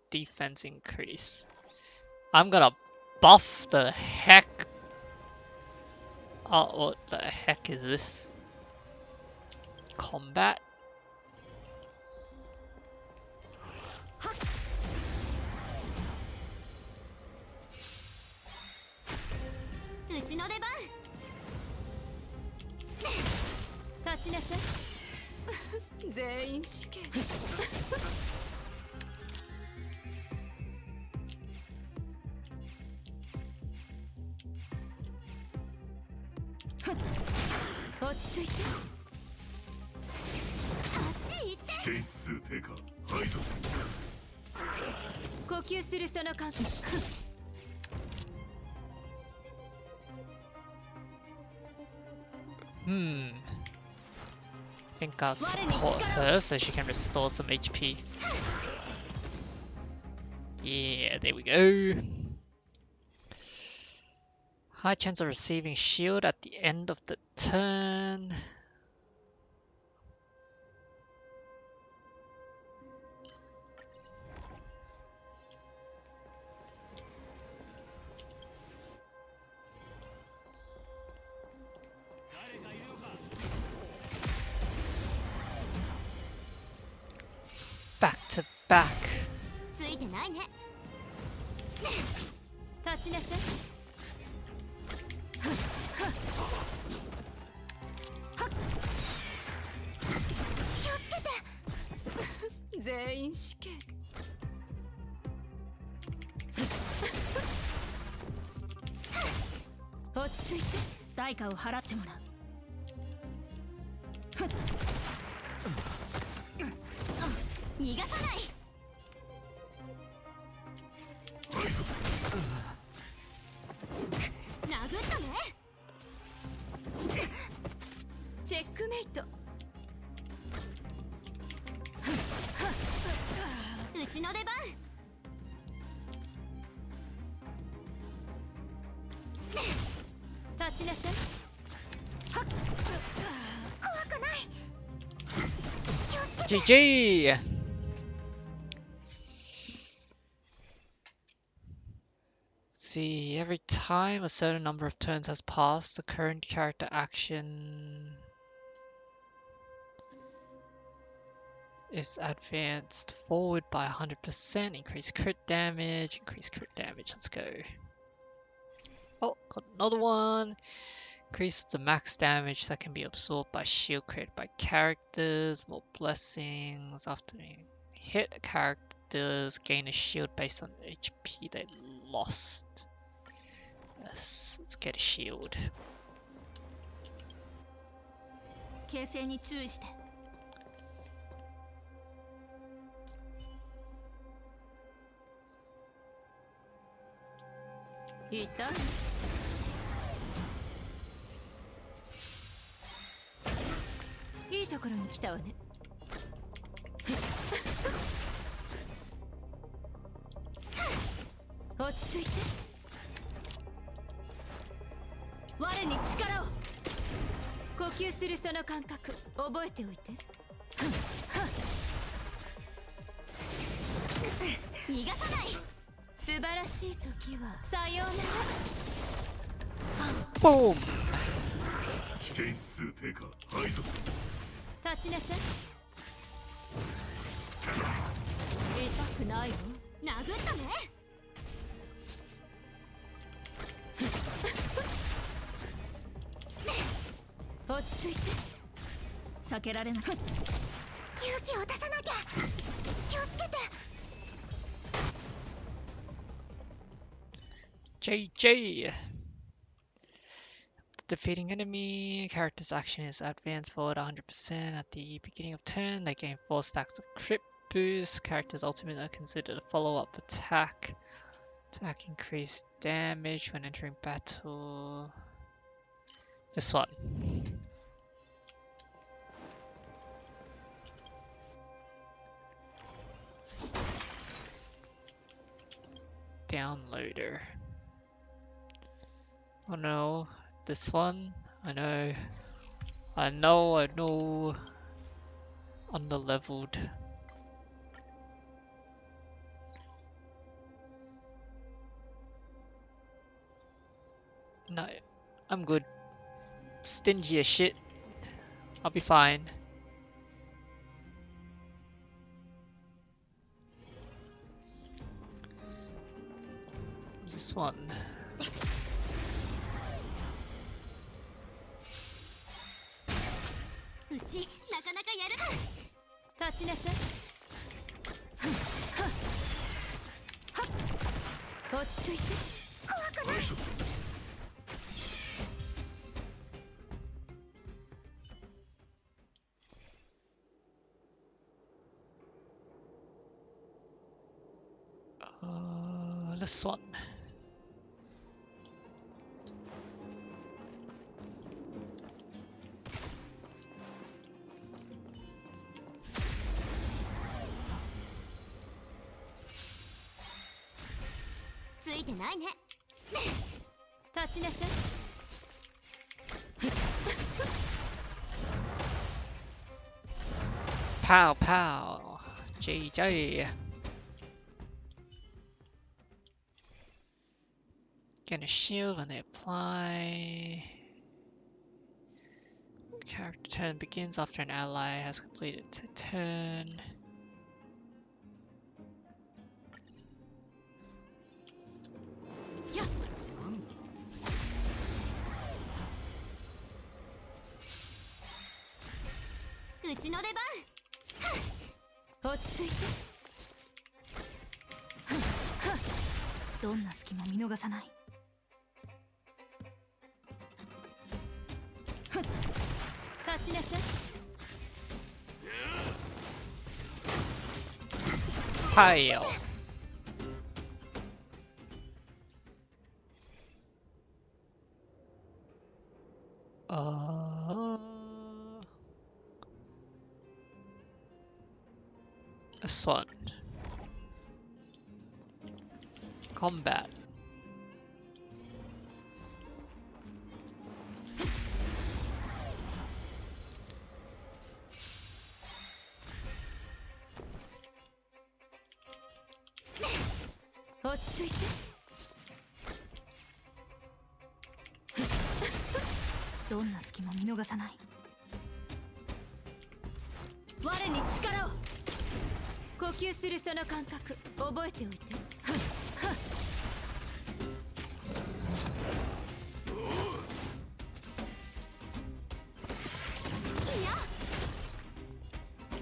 Defense increase. I'm gonna buff the heck. Oh, what the heck is this? Combat? think I'll support her so she can restore some HP. Yeah, there we go. High chance of receiving shield at the end of the turn. Back to back. ついてないね。立ちなさい。気をつけて。全員死刑。落ち着いて。代価を払ってもらう。逃がさない。殴ったね。チェックメイト。うちの出番。立ちなさい。怖くない。 GG! See, every time a certain number of turns has passed, the current character action is advanced forward by 100%, increase crit damage, let's go. Oh, got another one. Increase the max damage that can be absorbed by shield created by characters, more blessings. After being hit, characters gain a shield based on HP they lost. Yes, let's get a shield. 形勢に注意して。いた？いいところに来たわね。落ち着いて。我に力を。呼吸するその感覚覚えておいて。逃がさない。素晴らしい時はさようなら。Boom! 危険指数低下排除する。立ちなさい。痛くないの？殴ったね。落ち着いて。避けられない。勇気を出さなきゃ。気をつけて。 JJ! Defeating enemy, character's action is advanced forward 100% at the beginning of turn. They gain 4 stacks of crit boost. Character's ultimate are considered a follow-up attack. Attack increased damage when entering battle. This one. Downloader. Oh no, this one? I know. Underleveled. No, I'm good. Stingy as shit. I'll be fine. What's this one? This one. いてないね。立ちなさい。Pow pow. GG. Get a shield when they apply. Character turn begins after an ally has completed a turn. Pile. This one. Combat.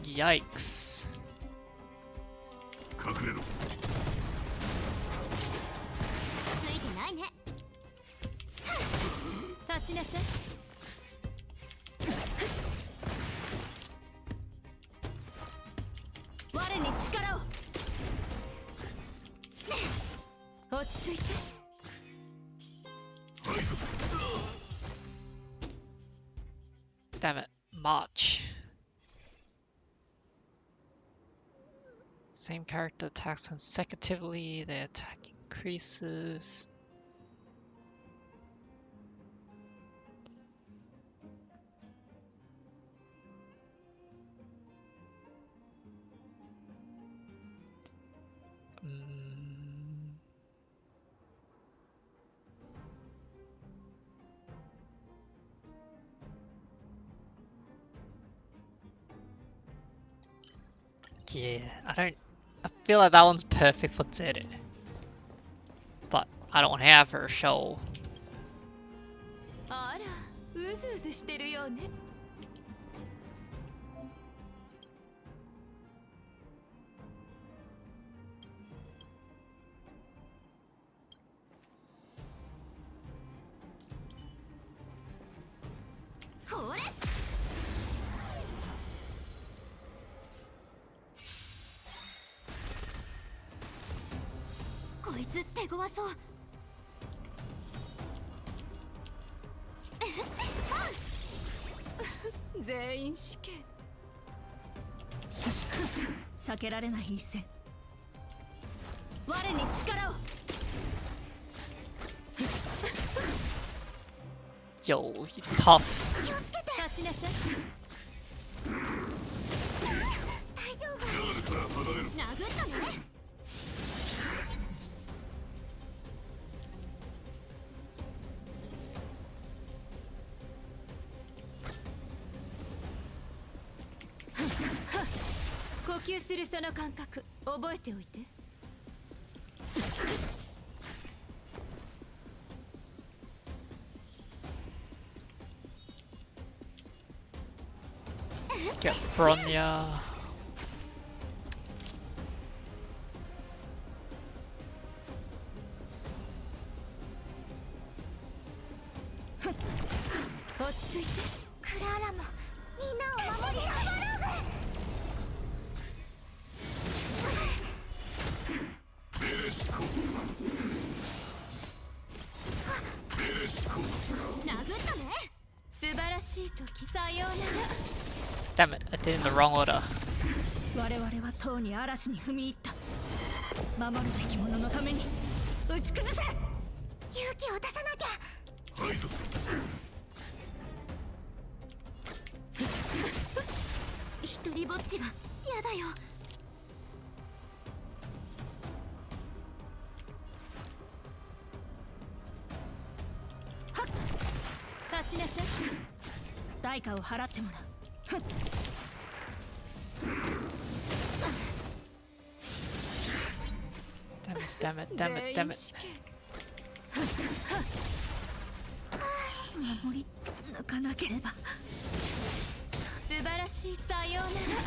Yikes. 隠れろ。ついてないね。立ちなさい。我に力を。落ち着いて。Damn it. March. Same character attacks consecutively, their attack increases. Yeah, I feel like that one's perfect for Zere. But I don't have her, so... あら、うずうずしてるようね。これ。こいつ手強そう。全員死刑。避けられない一戦。我に力を。Yo, you tough. 立ちなさい。大丈夫。殴ったね。呼吸するその感覚覚えておいて。Get Bronya. Damn it, I did it in the wrong order. 我々はとうに嵐に踏み入った。守るべき者のために打ち崩せ。勇気を出さなきゃ。排除する。一人ぼっちは嫌だよ。はっ、立ちなさい。代価を払ってもらう。ふっ。Damn it, damn it, damn it, damn it. 守り抜かなければ。素晴らしい。さようなら。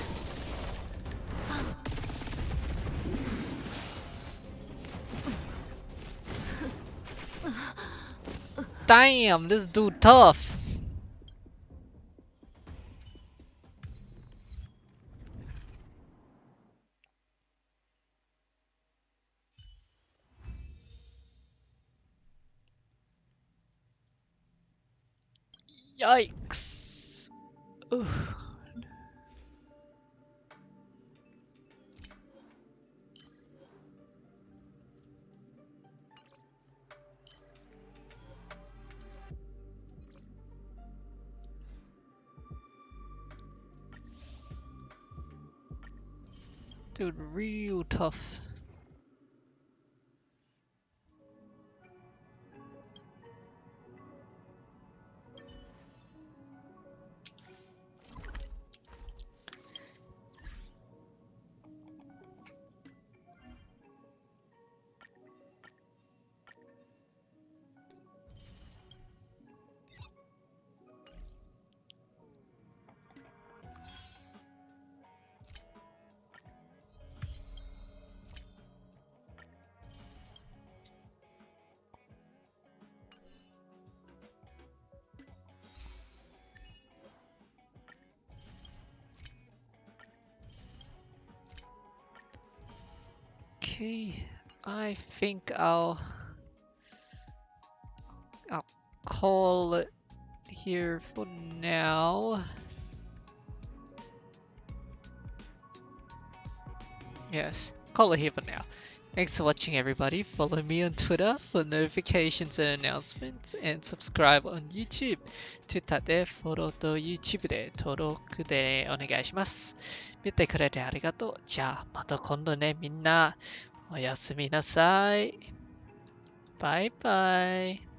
Damn, this dude tough. Yikes. Ooh. Dude, real tough. Okay, I think I'll call it here for now. Yes, call it here for now. Thanks for watching, everybody. Follow me on Twitter for notifications and announcements, and subscribe on YouTube. Twitter でフォローと YouTube で登録でお願いします。見てくれてありがとう。じゃあまた今度ね、みんなおやすみなさい。バイバイ。